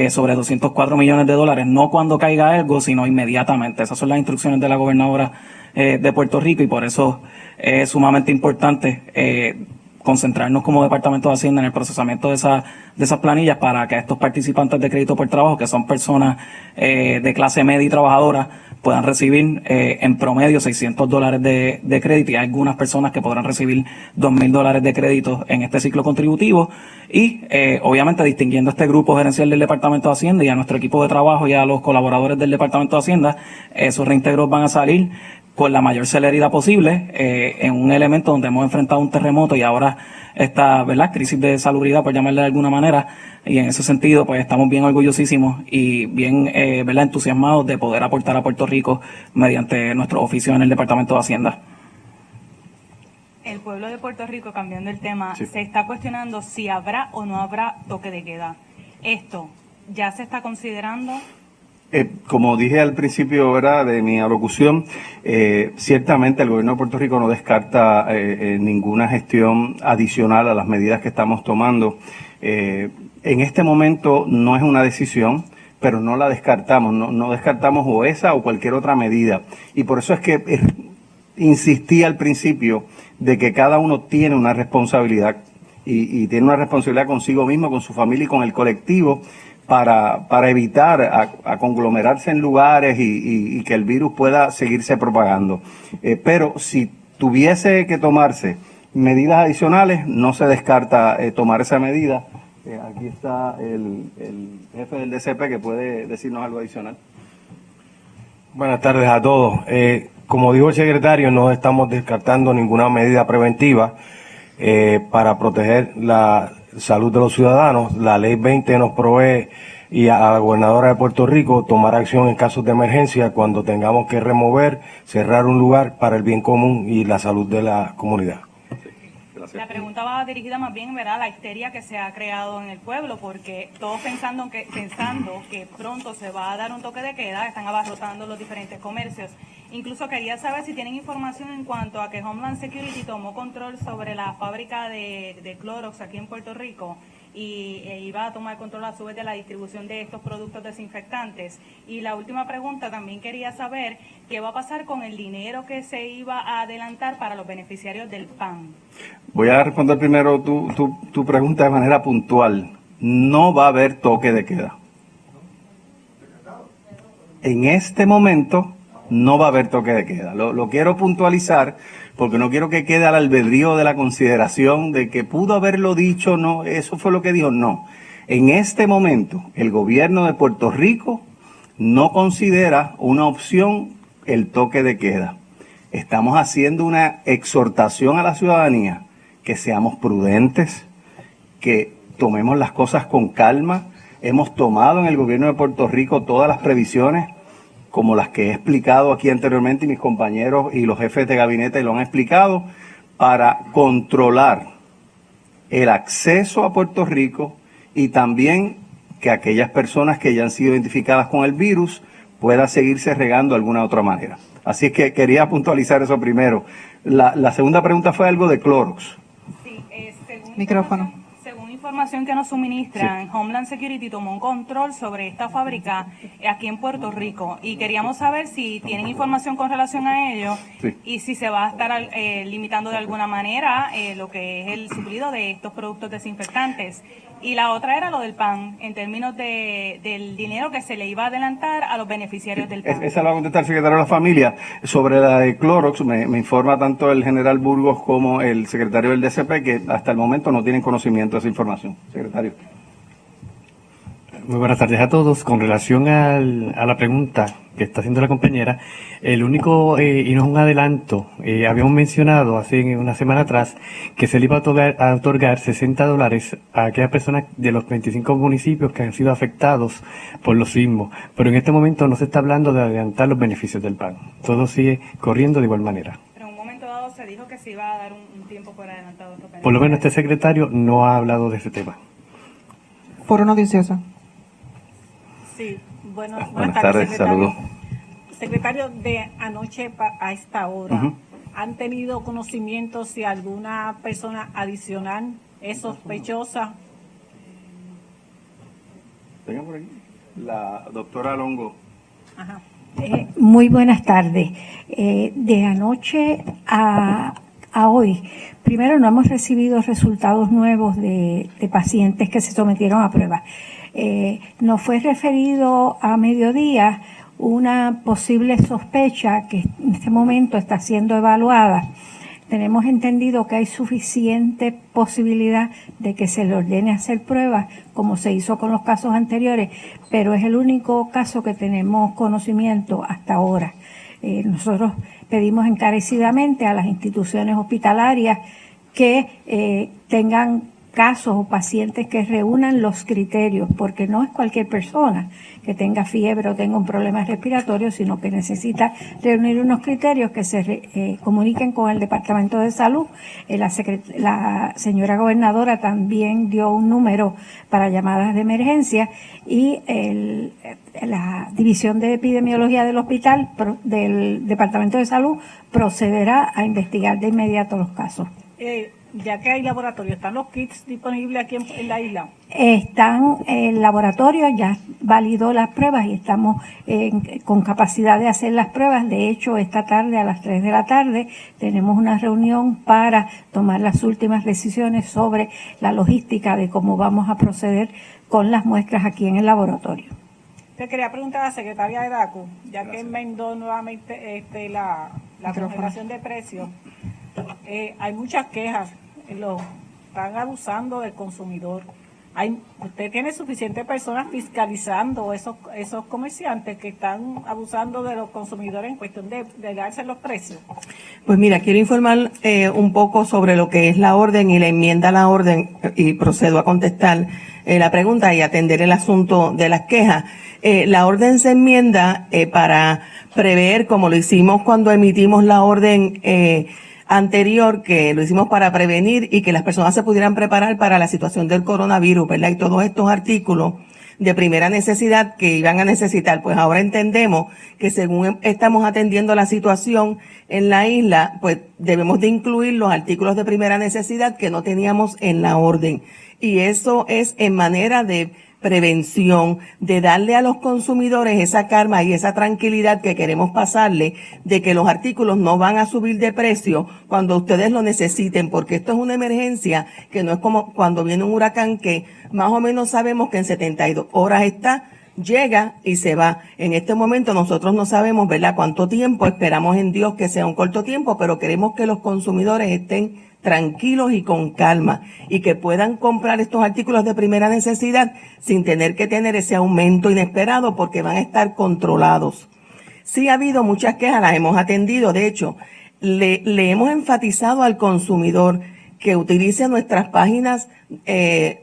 Speaker 6: sobre 204 millones de dólares, no cuando caiga algo, sino inmediatamente. Esas son las instrucciones de la gobernadora de Puerto Rico y por eso es sumamente importante concentrarnos como Departamento de Hacienda en el procesamiento de esas planillas para que estos participantes de crédito por trabajo, que son personas de clase media y trabajadora, puedan recibir en promedio $600 de crédito, y hay algunas personas que podrán recibir $2,000 de crédito en este ciclo contributivo y obviamente distinguiendo a este grupo gerencial del Departamento de Hacienda y a nuestro equipo de trabajo y a los colaboradores del Departamento de Hacienda, esos reintegros van a salir con la mayor celeridad posible en un elemento donde hemos enfrentado un terremoto y ahora esta, ¿verdad?, crisis de salubridad, por llamarle de alguna manera, y en ese sentido pues estamos bien orgullosísimos y bien ¿verdad?, entusiasmados de poder aportar a Puerto Rico mediante nuestro oficio en el Departamento de Hacienda.
Speaker 5: El pueblo de Puerto Rico, cambiando el tema,
Speaker 1: Sí.
Speaker 5: se está cuestionando si habrá o no habrá toque de queda. ¿Esto ya se está considerando?
Speaker 1: Como dije al principio, ¿verdad?, de mi alocución, ciertamente el gobierno de Puerto Rico no descarta ninguna gestión adicional a las medidas que estamos tomando. En este momento no es una decisión, pero no la descartamos, no descartamos o esa o cualquier otra medida. Y por eso es que insistí al principio de que cada uno tiene una responsabilidad y tiene una responsabilidad consigo mismo, con su familia y con el colectivo, para evitar a conglomerarse en lugares y que el virus pueda seguirse propagando. Pero si tuviese que tomarse medidas adicionales, no se descarta tomar esa medida. Aquí está el jefe del DCP que puede decirnos algo adicional.
Speaker 7: Buenas tardes a todos. Como dijo el secretario, no estamos descartando ninguna medida preventiva para proteger la salud de los ciudadanos. La ley 20 nos provee y a la gobernadora de Puerto Rico tomar acción en casos de emergencia cuando tengamos que remover, cerrar un lugar para el bien común y la salud de la comunidad.
Speaker 5: La pregunta va dirigida más bien, ¿verdad?, a la histeria que se ha creado en el pueblo, porque todos pensando que pronto se va a dar un toque de queda, están abarrotando los diferentes comercios. Incluso quería saber si tienen información en cuanto a que Homeland Security tomó control sobre la fábrica de Clorox aquí en Puerto Rico e iba a tomar control a su vez de la distribución de estos productos desinfectantes. Y la última pregunta, también quería saber qué va a pasar con el dinero que se iba a adelantar para los beneficiarios del PAN.
Speaker 1: Voy a responder primero tu pregunta de manera puntual. No va a haber toque de queda. En este momento no va a haber toque de queda. Lo quiero puntualizar porque no quiero que quede al albedrío de la consideración de que pudo haberlo dicho, no, eso fue lo que dijo, no. En este momento el gobierno de Puerto Rico no considera una opción el toque de queda. Estamos haciendo una exhortación a la ciudadanía que seamos prudentes, que tomemos las cosas con calma. Hemos tomado en el gobierno de Puerto Rico todas las previsiones, como las que he explicado aquí anteriormente y mis compañeros y los jefes de gabinete lo han explicado, para controlar el acceso a Puerto Rico y también que aquellas personas que ya han sido identificadas con el virus puedan seguirse regando de alguna otra manera. Así es que quería puntualizar eso primero. La segunda pregunta fue algo de Clorox.
Speaker 5: Sí,
Speaker 2: Micrófono.
Speaker 5: Según información que nos suministran, Homeland Security tomó un control sobre esta fábrica aquí en Puerto Rico y queríamos saber si tienen información con relación a ello
Speaker 1: Sí.
Speaker 5: y si se va a estar limitando de alguna manera lo que es el suplido de estos productos desinfectantes. Y la otra era lo del PAN, en términos del dinero que se le iba a adelantar a los beneficiarios del PAN.
Speaker 1: Esa la va a contestar el secretario de la Familia. Sobre la de Clorox, me informa tanto el general Burgos como el secretario del DCP que hasta el momento no tienen conocimiento de esa información. Secretario.
Speaker 8: Muy buenas tardes a todos. Con relación a la pregunta que está haciendo la compañera, el único, y no es un adelanto, habíamos mencionado hace una semana atrás que se le iba a otorgar $60 a aquellas personas de los 25 municipios que han sido afectados por los sismos, pero en este momento no se está hablando de adelantar los beneficios del PAN. Todo sigue corriendo de igual manera.
Speaker 5: Pero en un momento dado se dijo que se iba a dar un tiempo por adelantado.
Speaker 8: Por lo menos este secretario no ha hablado de ese tema.
Speaker 2: Foro noticioso.
Speaker 9: Sí, buenas
Speaker 1: Buenas
Speaker 9: tardes,
Speaker 1: tardes,
Speaker 9: secretario.
Speaker 1: saludos.
Speaker 9: Secretario, de anoche a esta hora, ¿han tenido conocimiento si alguna persona adicional es sospechosa?
Speaker 1: Venga por aquí. La doctora Longo.
Speaker 9: Ajá.
Speaker 10: Muy buenas tardes. De anoche a hoy, primero no hemos recibido resultados nuevos de pacientes que se sometieron a pruebas. Nos fue referido a mediodía una posible sospecha que en este momento está siendo evaluada. Tenemos entendido que hay suficiente posibilidad de que se le ordene hacer pruebas, como se hizo con los casos anteriores, pero es el único caso que tenemos conocimiento hasta ahora. Nosotros pedimos encarecidamente a las instituciones hospitalarias que tengan casos o pacientes que reúnan los criterios, porque no es cualquier persona que tenga fiebre o tenga un problema respiratorio, sino que necesita reunir unos criterios que se comuniquen con el Departamento de Salud. La señora gobernadora también dio un número para llamadas de emergencia y la División de Epidemiología del Hospital, del Departamento de Salud, procederá a investigar de inmediato los casos.
Speaker 9: Ya que hay laboratorio, ¿están los kits disponibles aquí en la isla?
Speaker 10: Están en el laboratorio, ya validó las pruebas y estamos con capacidad de hacer las pruebas. De hecho, esta tarde a las 3 de la tarde tenemos una reunión para tomar las últimas decisiones sobre la logística de cómo vamos a proceder con las muestras aquí en el laboratorio.
Speaker 9: Te quería preguntar a la secretaria de DACO, ya que enmendó nuevamente la congelación de precios. Hay muchas quejas, están abusando del consumidor. ¿Usted tiene suficientes personas fiscalizando esos comerciantes que están abusando de los consumidores en cuestión de darse los precios?
Speaker 11: Pues mira, quiero informar un poco sobre lo que es la orden y la enmienda a la orden y procedo a contestar la pregunta y atender el asunto de las quejas. La orden se enmienda para prever, como lo hicimos cuando emitimos la orden anterior, que lo hicimos para prevenir y que las personas se pudieran preparar para la situación del coronavirus, ¿verdad? Y todos estos artículos de primera necesidad que iban a necesitar, pues ahora entendemos que según estamos atendiendo la situación en la isla, pues debemos de incluir los artículos de primera necesidad que no teníamos en la orden. Y eso es en manera de prevención, de darle a los consumidores esa calma y esa tranquilidad que queremos pasarle, de que los artículos no van a subir de precio cuando ustedes lo necesiten, porque esto es una emergencia que no es como cuando viene un huracán que más o menos sabemos que en 72 horas llega y se va. En este momento nosotros no sabemos, ¿verdad?, cuánto tiempo, esperamos en Dios que sea un corto tiempo, pero queremos que los consumidores estén tranquilos y con calma y que puedan comprar estos artículos de primera necesidad sin tener que tener ese aumento inesperado porque van a estar controlados. Sí ha habido muchas quejas, las hemos atendido, de hecho, le hemos enfatizado al consumidor que utilice nuestras páginas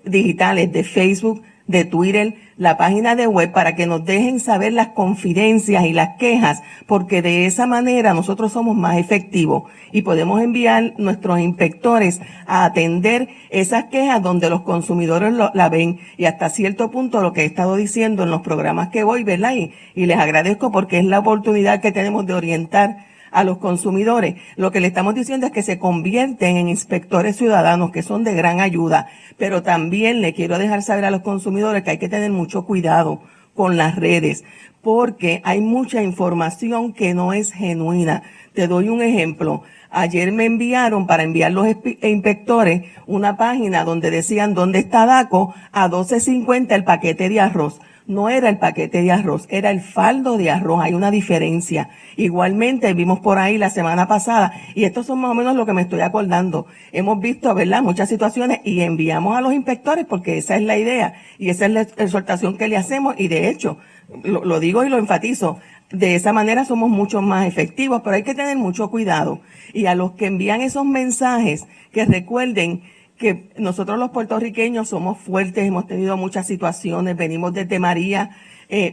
Speaker 11: digitales de Facebook, de Twitter, la página de web, para que nos dejen saber las confidencias y las quejas, porque de esa manera nosotros somos más efectivos y podemos enviar nuestros inspectores a atender esas quejas donde los consumidores la ven, y hasta cierto punto lo que he estado diciendo en los programas que voy, ¿verdad? Y les agradezco porque es la oportunidad que tenemos de orientar a los consumidores. Lo que le estamos diciendo es que se convierten en inspectores ciudadanos, que son de gran ayuda, pero también le quiero dejar saber a los consumidores que hay que tener mucho cuidado con las redes, porque hay mucha información que no es genuina. Te doy un ejemplo. Ayer me enviaron, para enviar los inspectores, una página donde decían dónde está DACO a $12.50 el paquete de arroz. No era el paquete de arroz, era el faldo de arroz. Hay una diferencia. Igualmente vimos por ahí la semana pasada, y estos son más o menos lo que me estoy acordando. Hemos visto, ¿verdad?, muchas situaciones y enviamos a los inspectores porque esa es la idea y esa es la exhortación que le hacemos, y de hecho, lo digo y lo enfatizo, de esa manera somos mucho más efectivos, pero hay que tener mucho cuidado. Y a los que envían esos mensajes, que recuerden que nosotros los puertorriqueños somos fuertes, hemos tenido muchas situaciones, venimos desde María,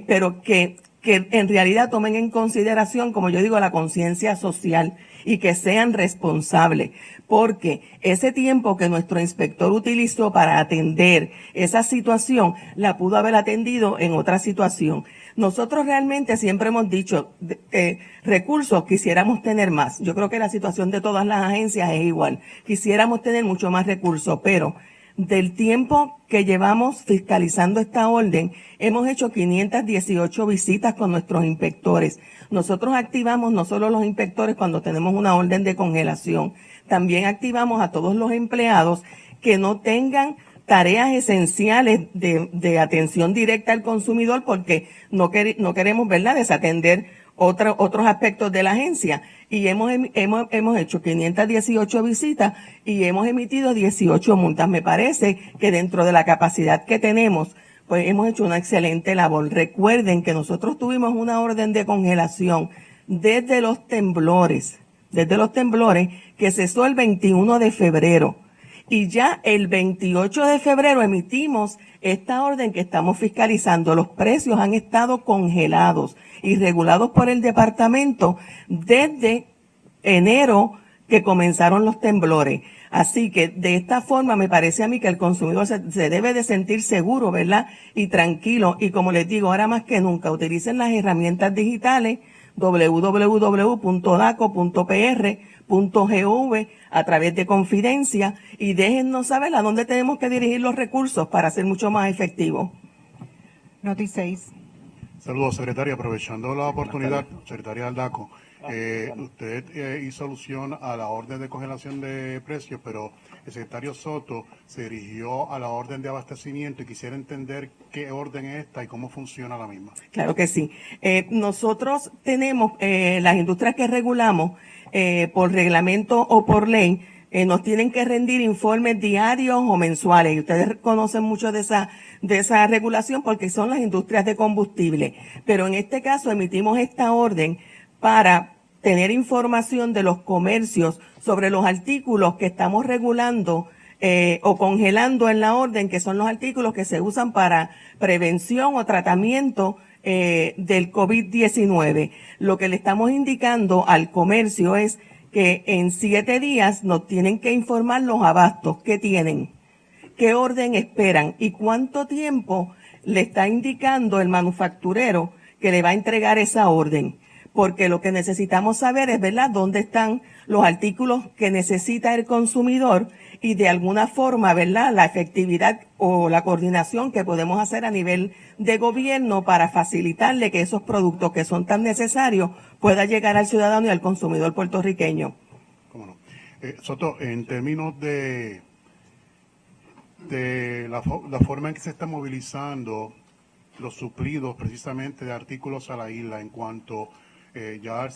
Speaker 11: pero que en realidad tomen en consideración, como yo digo, la conciencia social y que sean responsables, porque ese tiempo que nuestro inspector utilizó para atender esa situación, la pudo haber atendido en otra situación. Nosotros realmente siempre hemos dicho, recursos quisiéramos tener más. Yo creo que la situación de todas las agencias es igual. Quisiéramos tener mucho más recursos, pero del tiempo que llevamos fiscalizando esta orden, hemos hecho 518 visitas con nuestros inspectores. Nosotros activamos no solo los inspectores cuando tenemos una orden de congelación, también activamos a todos los empleados que no tengan tareas esenciales de atención directa al consumidor, porque no queremos, ¿verdad?, desatender otros aspectos de la agencia. Y hemos hecho 518 visitas y hemos emitido 18 multas. Me parece que dentro de la capacidad que tenemos, pues hemos hecho una excelente labor. Recuerden que nosotros tuvimos una orden de congelación desde los temblores que cesó el 21 de febrero. Y ya el 28 de febrero emitimos esta orden que estamos fiscalizando. Los precios han estado congelados y regulados por el departamento desde enero que comenzaron los temblores. Así que de esta forma me parece a mí que el consumidor se debe de sentir seguro, ¿verdad?, y tranquilo. Y como les digo, ahora más que nunca, utilicen las herramientas digitales www.daco.pr.gov a través de Confidencia, y déjennos saber a dónde tenemos que dirigir los recursos para ser mucho más efectivos.
Speaker 2: Noti 6.
Speaker 12: Saludos, secretaria. Aprovechando la oportunidad, secretaria del DACO, usted hizo alusión a la orden de congelación de precios, pero el secretario Soto se dirigió a la orden de abastecimiento y quisiera entender qué orden es esta y cómo funciona la misma.
Speaker 11: Claro que sí. Nosotros tenemos las industrias que regulamos por reglamento o por ley, nos tienen que rendir informes diarios o mensuales, y ustedes conocen mucho de esa regulación porque son las industrias de combustible. Pero en este caso emitimos esta orden para tener información de los comercios sobre los artículos que estamos regulando o congelando en la orden, que son los artículos que se usan para prevención o tratamiento del COVID-19. Lo que le estamos indicando al comercio es que en 7 días nos tienen que informar los abastos que tienen, qué orden esperan y cuánto tiempo le está indicando el manufacturero que le va a entregar esa orden. Porque lo que necesitamos saber es, ¿verdad?, dónde están los artículos que necesita el consumidor y de alguna forma, ¿verdad?, la efectividad o la coordinación que podemos hacer a nivel de gobierno para facilitarle que esos productos que son tan necesarios puedan llegar al ciudadano y al consumidor puertorriqueño.
Speaker 12: ¿Cómo no? Soto, en términos de la forma en que se están movilizando los suplidos precisamente de artículos a la isla, en cuanto ya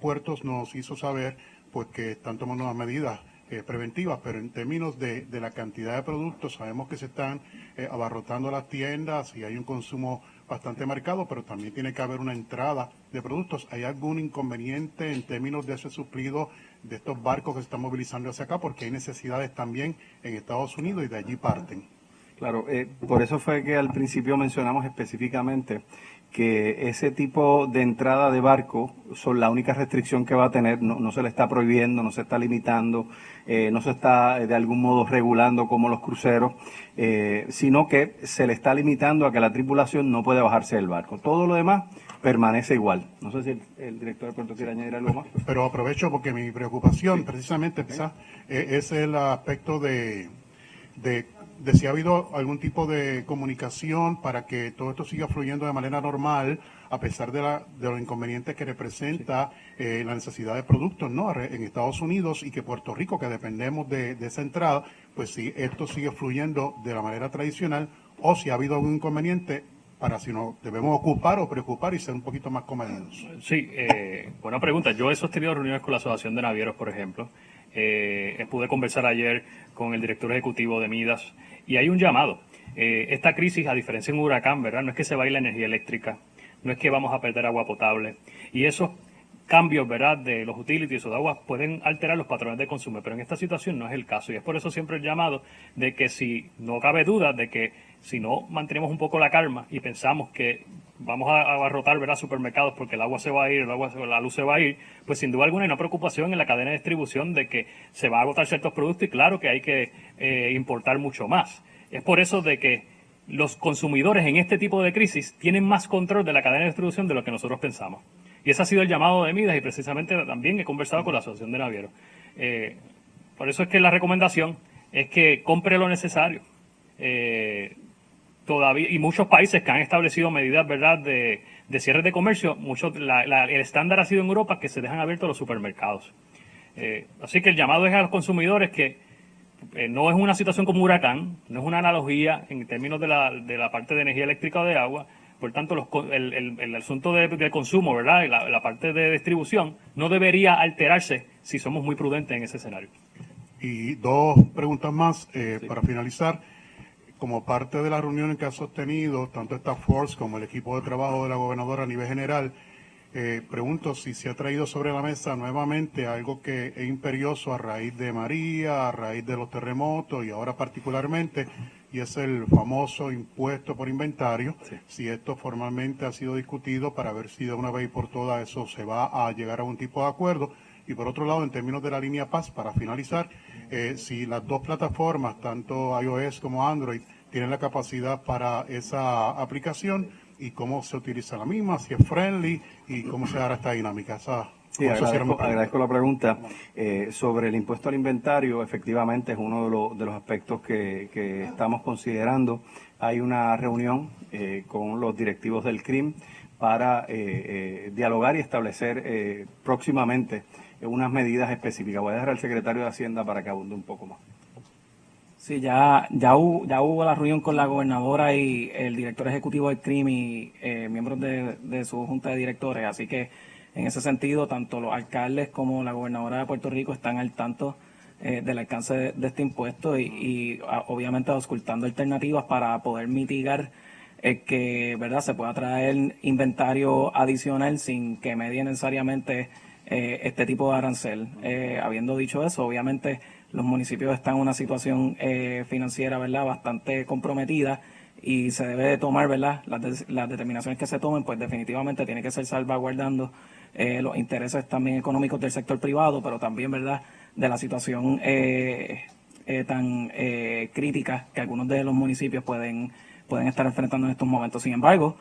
Speaker 12: Puertos nos hizo saber pues que están tomando unas medidas preventivas, pero en términos de la cantidad de productos, sabemos que se están abarrotando las tiendas y hay un consumo bastante marcado, pero también tiene que haber una entrada de productos. ¿Hay algún inconveniente en términos de ese suplido de estos barcos que se están movilizando hacia acá? Porque hay necesidades también en Estados Unidos y de allí parten.
Speaker 1: Claro, por eso fue que al principio mencionamos específicamente que ese tipo de entrada de barco son la única restricción que va a tener, no se le está prohibiendo, no se está limitando, no se está de algún modo regulando como los cruceros, sino que se le está limitando a que la tripulación no puede bajarse del barco. Todo lo demás permanece igual. No sé si el director de puerto quiere añadir algo más.
Speaker 12: Pero aprovecho porque mi preocupación precisamente quizás es el aspecto de si ha habido algún tipo de comunicación para que todo esto siga fluyendo de manera normal, a pesar de los inconvenientes que representa la necesidad de productos, ¿no?, en Estados Unidos, y que Puerto Rico, que dependemos de esa entrada, pues si esto sigue fluyendo de la manera tradicional, o si ha habido algún inconveniente para si nos debemos ocupar o preocupar y ser un poquito más comedidos.
Speaker 4: Sí, buena pregunta. Yo he sostenido reuniones con la Asociación de Navieros, por ejemplo. Pude conversar ayer con el director ejecutivo de Midas y hay un llamado. Esta crisis, a diferencia de un huracán, ¿verdad?, no es que se vaya la energía eléctrica, no es que vamos a perder agua potable, y esos cambios, ¿verdad?, de los utilities o de agua pueden alterar los patrones de consumo, pero en esta situación no es el caso, y es por eso siempre el llamado de que si no cabe duda de que si no mantenemos un poco la calma y pensamos que vamos a abarrotar, ¿verdad?, supermercados porque el agua se va a ir, la luz se va a ir, pues sin duda alguna hay una preocupación en la cadena de distribución de que se va a agotar ciertos productos y claro que hay que importar mucho más. Es por eso de que los consumidores en este tipo de crisis tienen más control de la cadena de distribución de lo que nosotros pensamos. Y ese ha sido el llamado de Midas y precisamente también he conversado con la Asociación de Navieros. Por eso es que la recomendación es que compre lo necesario. Todavía, y muchos países que han establecido medidas, ¿verdad?, de cierre de comercio, el estándar ha sido en Europa que se dejan abiertos los supermercados. Así que el llamado es a los consumidores que no es una situación como huracán, no es una analogía en términos de la parte de energía eléctrica o de agua. Por tanto, el asunto de consumo, ¿verdad?, y la parte de distribución no debería alterarse si somos muy prudentes en ese escenario.
Speaker 12: Y dos preguntas más para finalizar. Como parte de la reunión que ha sostenido tanto esta Force como el equipo de trabajo de la gobernadora a nivel general, pregunto si se ha traído sobre la mesa nuevamente algo que es imperioso a raíz de María, a raíz de los terremotos y ahora particularmente, y es el famoso impuesto por inventario. Sí. Si esto formalmente ha sido discutido para ver si de una vez y por todas eso se va a llegar a un tipo de acuerdo. Y por otro lado, en términos de la línea Paz, para finalizar, si las dos plataformas, tanto iOS como Android, tienen la capacidad para esa aplicación y cómo se utiliza la misma, si es friendly y cómo se hará esta dinámica.
Speaker 1: Sí, agradezco la pregunta. Sobre el impuesto al inventario, efectivamente es uno de los aspectos que estamos considerando. Hay una reunión con los directivos del CRIM para dialogar y establecer próximamente unas medidas específicas. Voy a dejar al secretario de Hacienda para que abunde un poco más.
Speaker 6: Sí, ya hubo la reunión con la gobernadora y el director ejecutivo del CRIM y miembros de su junta de directores, así que en ese sentido tanto los alcaldes como la gobernadora de Puerto Rico están al tanto del alcance de este impuesto y obviamente auscultando alternativas para poder mitigar que, ¿verdad?, se pueda traer inventario adicional sin que medie necesariamente este tipo de arancel. Habiendo dicho eso, obviamente los municipios están en una situación financiera, ¿verdad?, bastante comprometida y se debe de tomar, ¿verdad?, las determinaciones que se tomen, pues definitivamente tiene que ser salvaguardando los intereses también económicos del sector privado, pero también, ¿verdad?, de la situación tan crítica que algunos de los municipios pueden estar enfrentando en estos momentos. Sin embargo,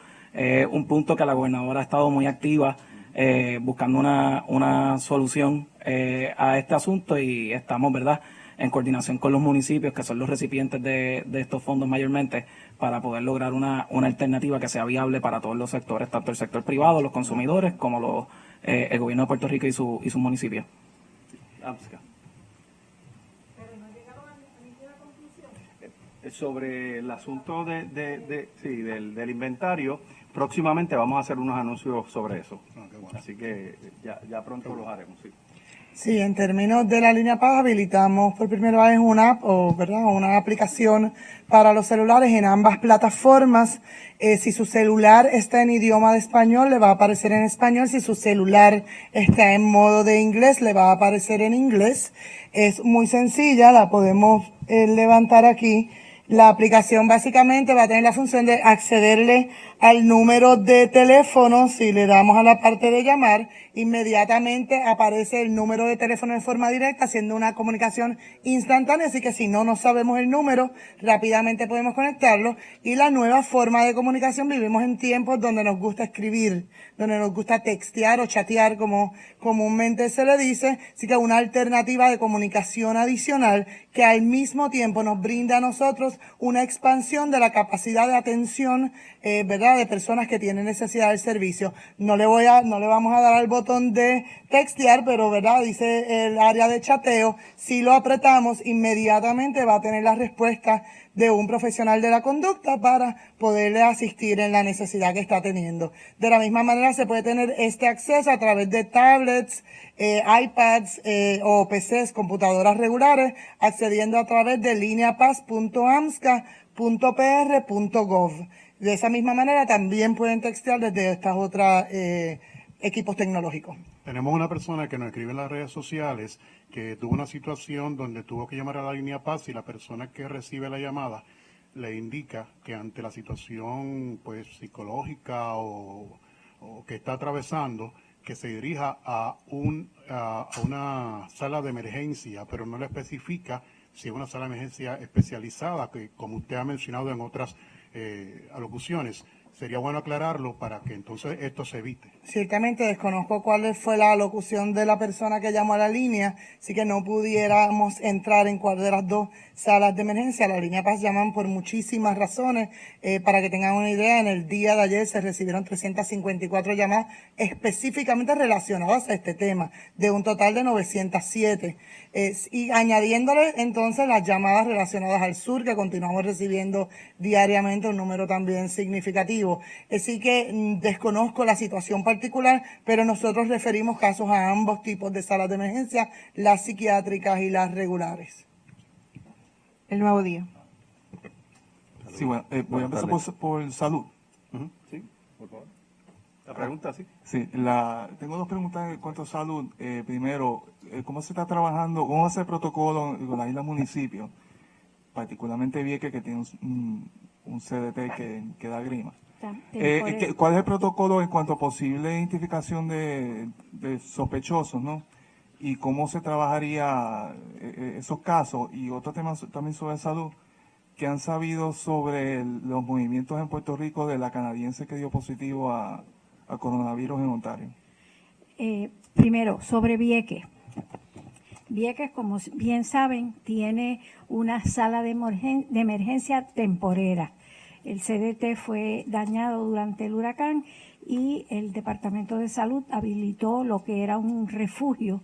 Speaker 6: un punto que la gobernadora ha estado muy activa buscando una solución a este asunto y estamos, ¿verdad?, en coordinación con los municipios que son los recipientes de estos fondos mayormente para poder lograr una alternativa que sea viable para todos los sectores, tanto el sector privado, los consumidores, como el gobierno de Puerto Rico y sus municipios.
Speaker 1: Sobre el asunto del inventario, próximamente vamos a hacer unos anuncios sobre eso. Bueno. Así que ya pronto los haremos. Sí.
Speaker 2: Sí, en términos de la línea Paz, habilitamos por primera vez una app, una aplicación para los celulares en ambas plataformas. Si su celular está en idioma de español, le va a aparecer en español. Si su celular está en modo de inglés, le va a aparecer en inglés. Es muy sencilla, la podemos levantar aquí. La aplicación básicamente va a tener la función de accederle al número de teléfono. Si le damos a la parte de llamar, inmediatamente aparece el número de teléfono de forma directa, haciendo una comunicación instantánea. Así que si no sabemos el número, rápidamente podemos conectarlo. Y la nueva forma de comunicación, vivimos en tiempos donde nos gusta escribir, donde nos gusta textear o chatear, como comúnmente se le dice. Así que una alternativa de comunicación adicional que al mismo tiempo nos brinda a nosotros una expansión de la capacidad de atención, ¿verdad?, de personas que tienen necesidad del servicio. No le vamos a dar al botón de textear, pero, ¿verdad?, dice el área de chateo. Si lo apretamos, inmediatamente va a tener la respuesta de un profesional de la conducta para poderle asistir en la necesidad que está teniendo. De la misma manera se puede tener este acceso a través de tablets, iPads o PCs, computadoras regulares, accediendo a través de lineapaz.amsca.pr.gov. De esa misma manera también pueden textear desde estas otras equipos tecnológicos.
Speaker 12: Tenemos una persona que nos escribe en las redes sociales que tuvo una situación donde tuvo que llamar a la línea Paz y la persona que recibe la llamada le indica que ante la situación pues psicológica o que está atravesando, que se dirija a una sala de emergencia, pero no le especifica si es una sala de emergencia especializada, que como usted ha mencionado en otras alocuciones. Sería bueno aclararlo para que entonces esto se evite.
Speaker 2: Ciertamente desconozco cuál fue la alocución de la persona que llamó a la línea, así que no pudiéramos entrar en cuál de las dos salas de emergencia. La línea Paz llaman por muchísimas razones. Para que tengan una idea, en el día de ayer se recibieron 354 llamadas específicamente relacionadas a este tema, de un total de 907. Y añadiéndole entonces las llamadas relacionadas al sur, que continuamos recibiendo diariamente un número también significativo. Así que desconozco la situación particular, pero nosotros referimos casos a ambos tipos de salas de emergencia, las psiquiátricas y las regulares.
Speaker 11: El Nuevo Día.
Speaker 13: Sí, bueno, voy a empezar por salud.
Speaker 1: Sí, por favor. La pregunta, sí.
Speaker 13: Sí, tengo dos preguntas en cuanto a salud. Primero, ¿cómo se está trabajando, cómo va a ser el protocolo con las islas municipios, particularmente Vieques, que tiene un CDT que da grima? ¿Cuál es el protocolo en cuanto a posible identificación de sospechosos, ¿no? Y cómo se trabajaría esos casos. Y otro tema también sobre salud, que han sabido sobre los movimientos en Puerto Rico de la canadiense que dio positivo a coronavirus en Ontario.
Speaker 10: Primero, sobre Vieques. Vieques, como bien saben, tiene una sala de emergencia temporera. El CDT fue dañado durante el huracán y el Departamento de Salud habilitó lo que era un refugio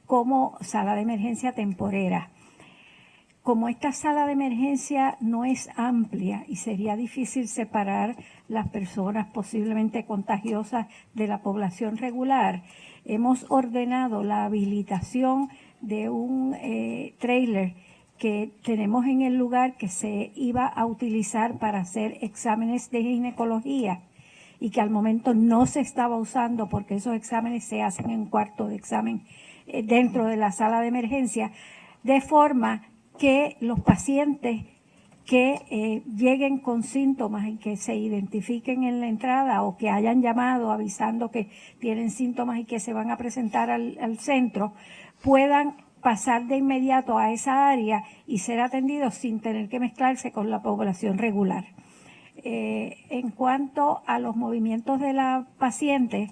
Speaker 10: como sala de emergencia temporera. Como esta sala de emergencia no es amplia y sería difícil separar las personas posiblemente contagiosas de la población regular, hemos ordenado la habilitación de un trailer que tenemos en el lugar que se iba a utilizar para hacer exámenes de ginecología y que al momento no se estaba usando porque esos exámenes se hacen en un cuarto de examen dentro de la sala de emergencia, de forma que los pacientes que lleguen con síntomas y que se identifiquen en la entrada o que hayan llamado avisando que tienen síntomas y que se van a presentar al centro, puedan pasar de inmediato a esa área y ser atendidos sin tener que mezclarse con la población regular. En cuanto a los movimientos de la paciente,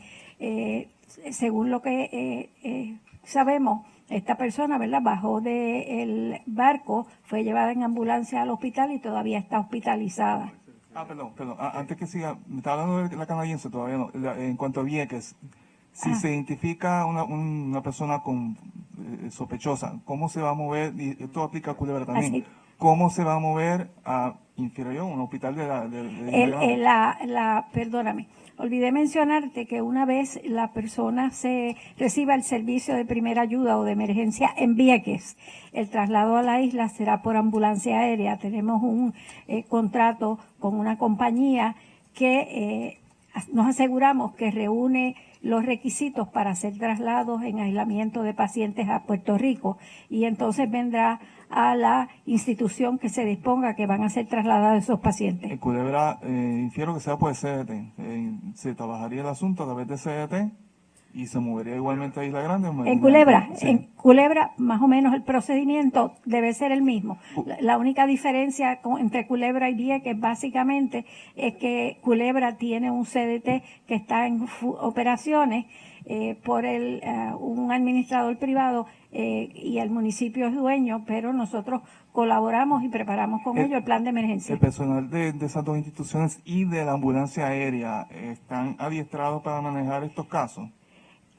Speaker 10: según lo que sabemos, esta persona, ¿verdad?, bajó del barco, fue llevada en ambulancia al hospital y todavía está hospitalizada.
Speaker 13: Perdón. Antes que siga, me estaba hablando de la canadiense, todavía no. En cuanto a Vieques, si se identifica una persona con sospechosa, ¿cómo se va a mover? Y esto aplica a Culebra también.
Speaker 10: Así.
Speaker 13: ¿Cómo se va a mover a Inferior, un hospital
Speaker 10: perdóname, olvidé mencionarte que una vez la persona se reciba el servicio de primera ayuda o de emergencia en Vieques, el traslado a la isla será por ambulancia aérea. Tenemos un contrato con una compañía que nos aseguramos que reúne los requisitos para hacer traslados en aislamiento de pacientes a Puerto Rico y entonces vendrá a la institución que se disponga que van a ser trasladados esos pacientes.
Speaker 13: En Culebra, infiero que sea por CDT. Se trabajaría el asunto a través de CDT y se movería igualmente a Isla Grande.
Speaker 10: En Culebra, más o menos el procedimiento debe ser el mismo. La única diferencia entre Culebra y Vieques básicamente es que Culebra tiene un CDT que está en operaciones por un administrador privado y el municipio es dueño, pero nosotros colaboramos y preparamos con ellos el plan de emergencia.
Speaker 13: ¿El personal de esas dos instituciones y de la ambulancia aérea están adiestrados para manejar estos casos?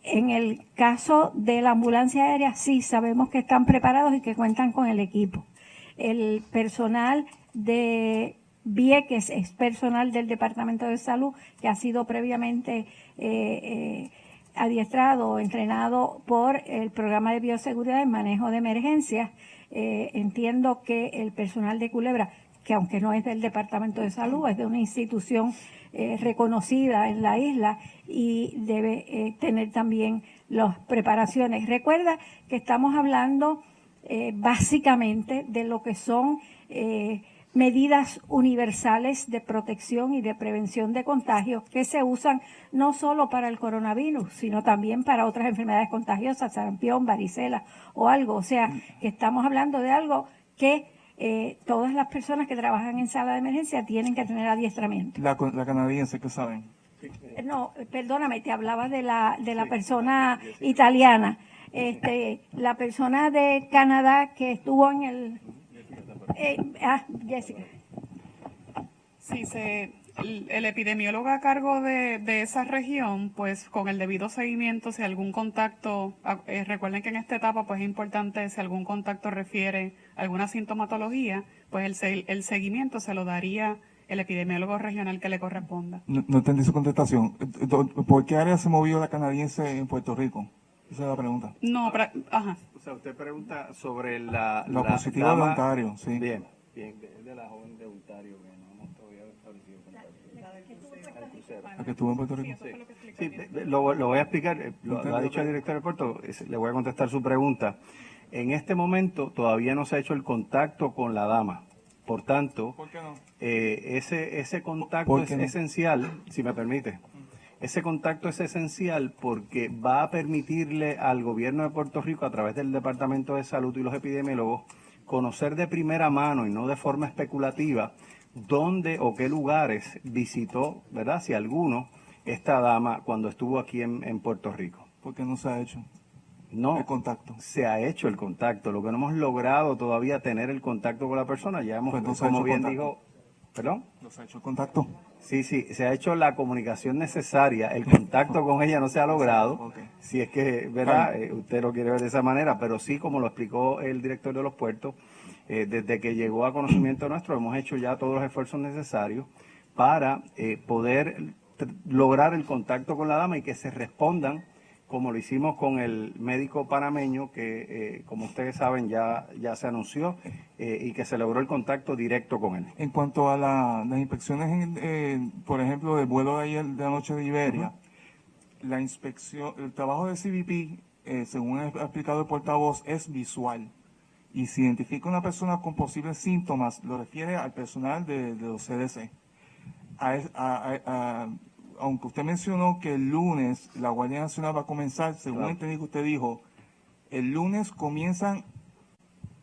Speaker 10: En el caso de la ambulancia aérea, sí, sabemos que están preparados y que cuentan con el equipo. El personal de Vieques es personal del Departamento de Salud que ha sido previamente adiestrado o entrenado por el programa de bioseguridad en manejo de emergencias. Entiendo que el personal de Culebra, que aunque no es del Departamento de Salud, es de una institución reconocida en la isla y debe tener también las preparaciones. Recuerda que estamos hablando básicamente de lo que son medidas universales de protección y de prevención de contagios que se usan no solo para el coronavirus, sino también para otras enfermedades contagiosas, sarampión, varicela o algo. O sea, que estamos hablando de algo que todas las personas que trabajan en sala de emergencia tienen que tener adiestramiento.
Speaker 13: La canadiense, ¿qué saben?
Speaker 10: No, perdóname, te hablaba de la persona italiana. La persona de Canadá que estuvo en el... Jessica.
Speaker 14: Sí, el epidemiólogo a cargo de esa región, pues con el debido seguimiento, si algún contacto, recuerden que en esta etapa pues es importante si algún contacto refiere a alguna sintomatología, pues el seguimiento se lo daría el epidemiólogo regional que le corresponda.
Speaker 13: No entendí su contestación. ¿Por qué área se movió la canadiense en Puerto Rico? Esa es la pregunta.
Speaker 14: No, ajá.
Speaker 1: O sea, usted pregunta sobre la
Speaker 13: positiva de Ontario, sí.
Speaker 1: Bien, de la joven de Ontario, que no hemos todavía establecido contacto.
Speaker 13: ¿La que estuvo en Puerto Rico?
Speaker 1: Sí, lo voy a explicar, lo ha dicho el director del puerto, le voy a contestar su pregunta. En este momento todavía no se ha hecho el contacto con la dama. Por tanto,
Speaker 13: ¿por qué no?
Speaker 1: Ese contacto es esencial, si me permite. Ese contacto es esencial porque va a permitirle al gobierno de Puerto Rico, a través del Departamento de Salud y los epidemiólogos, conocer de primera mano y no de forma especulativa dónde o qué lugares visitó, ¿verdad? Si alguno, esta dama cuando estuvo aquí en Puerto Rico.
Speaker 13: ¿Por qué no se ha hecho?
Speaker 1: No,
Speaker 13: el contacto.
Speaker 1: Se ha hecho el contacto. Lo que no hemos logrado todavía tener el contacto con la persona, ya hemos,
Speaker 13: pues
Speaker 1: como bien dijo, ¿perdón?
Speaker 13: ¿No se ha hecho el contacto?
Speaker 1: Sí, se ha hecho la comunicación necesaria. El contacto con ella no se ha logrado. Okay. Si es que, ¿verdad? Usted lo quiere ver de esa manera, pero sí, como lo explicó el director de los puertos, desde que llegó a conocimiento nuestro, hemos hecho ya todos los esfuerzos necesarios para poder lograr el contacto con la dama y que se respondan, como lo hicimos con el médico panameño, que como ustedes saben ya se anunció y que se logró el contacto directo con él.
Speaker 13: En cuanto a las inspecciones, por ejemplo, del vuelo de ayer de la noche de Iberia, la inspección, el trabajo de CBP, según ha explicado el portavoz, es visual. Y si identifica una persona con posibles síntomas, lo refiere al personal de los CDC. Aunque usted mencionó que el lunes la Guardia Nacional va a comenzar, según entendí que usted dijo, el lunes comienzan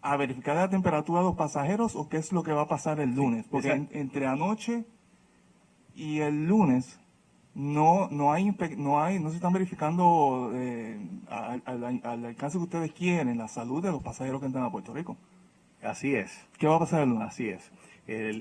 Speaker 13: a verificar la temperatura de los pasajeros, ¿o qué es lo que va a pasar el lunes? Porque entre anoche y el lunes no se están verificando al alcance que ustedes quieren la salud de los pasajeros que entran a Puerto Rico.
Speaker 1: Así es.
Speaker 13: ¿Qué va a pasar el lunes?
Speaker 1: Así es.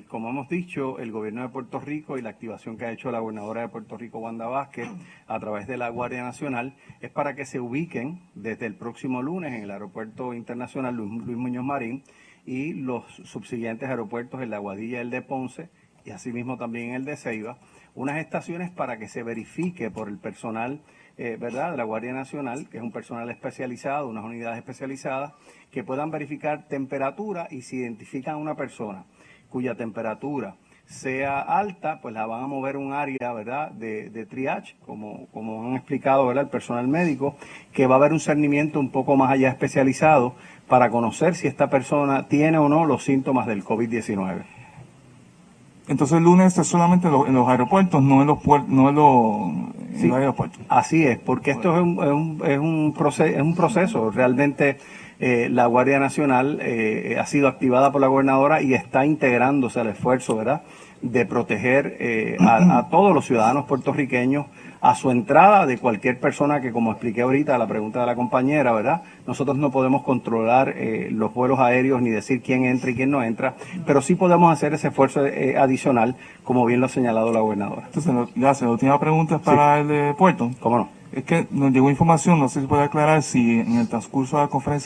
Speaker 1: Como hemos dicho, el gobierno de Puerto Rico y la activación que ha hecho la gobernadora de Puerto Rico, Wanda Vázquez, a través de la Guardia Nacional, es para que se ubiquen desde el próximo lunes en el Aeropuerto Internacional Luis Muñoz Marín y los subsiguientes aeropuertos en La Aguadilla y el de Ponce, y asimismo también el de Ceiba, unas estaciones para que se verifique por el personal ¿verdad? de la Guardia Nacional, que es un personal especializado, unas unidades especializadas, que puedan verificar temperatura y si identifican a una persona cuya temperatura sea alta, pues la van a mover a un área, ¿verdad?, de triage, como han explicado, ¿verdad?, el personal médico, que va a haber un cernimiento un poco más allá especializado para conocer si esta persona tiene o no los síntomas del COVID-19.
Speaker 13: Entonces el lunes es solamente en los aeropuertos, no en los puertos, no en los aeropuertos.
Speaker 1: Así es, porque esto es un proceso. Realmente la Guardia Nacional ha sido activada por la gobernadora y está integrándose al esfuerzo, ¿verdad?, de proteger a todos los ciudadanos puertorriqueños a su entrada de cualquier persona que, como expliqué ahorita, a la pregunta de la compañera, ¿verdad? Nosotros no podemos controlar los vuelos aéreos ni decir quién entra y quién no entra, pero sí podemos hacer ese esfuerzo adicional, como bien lo ha señalado la gobernadora.
Speaker 13: Entonces, gracias. La última pregunta es para el puerto.
Speaker 1: ¿Cómo no?
Speaker 13: Es que nos llegó información, no sé si puede aclarar si en el transcurso de la conferencia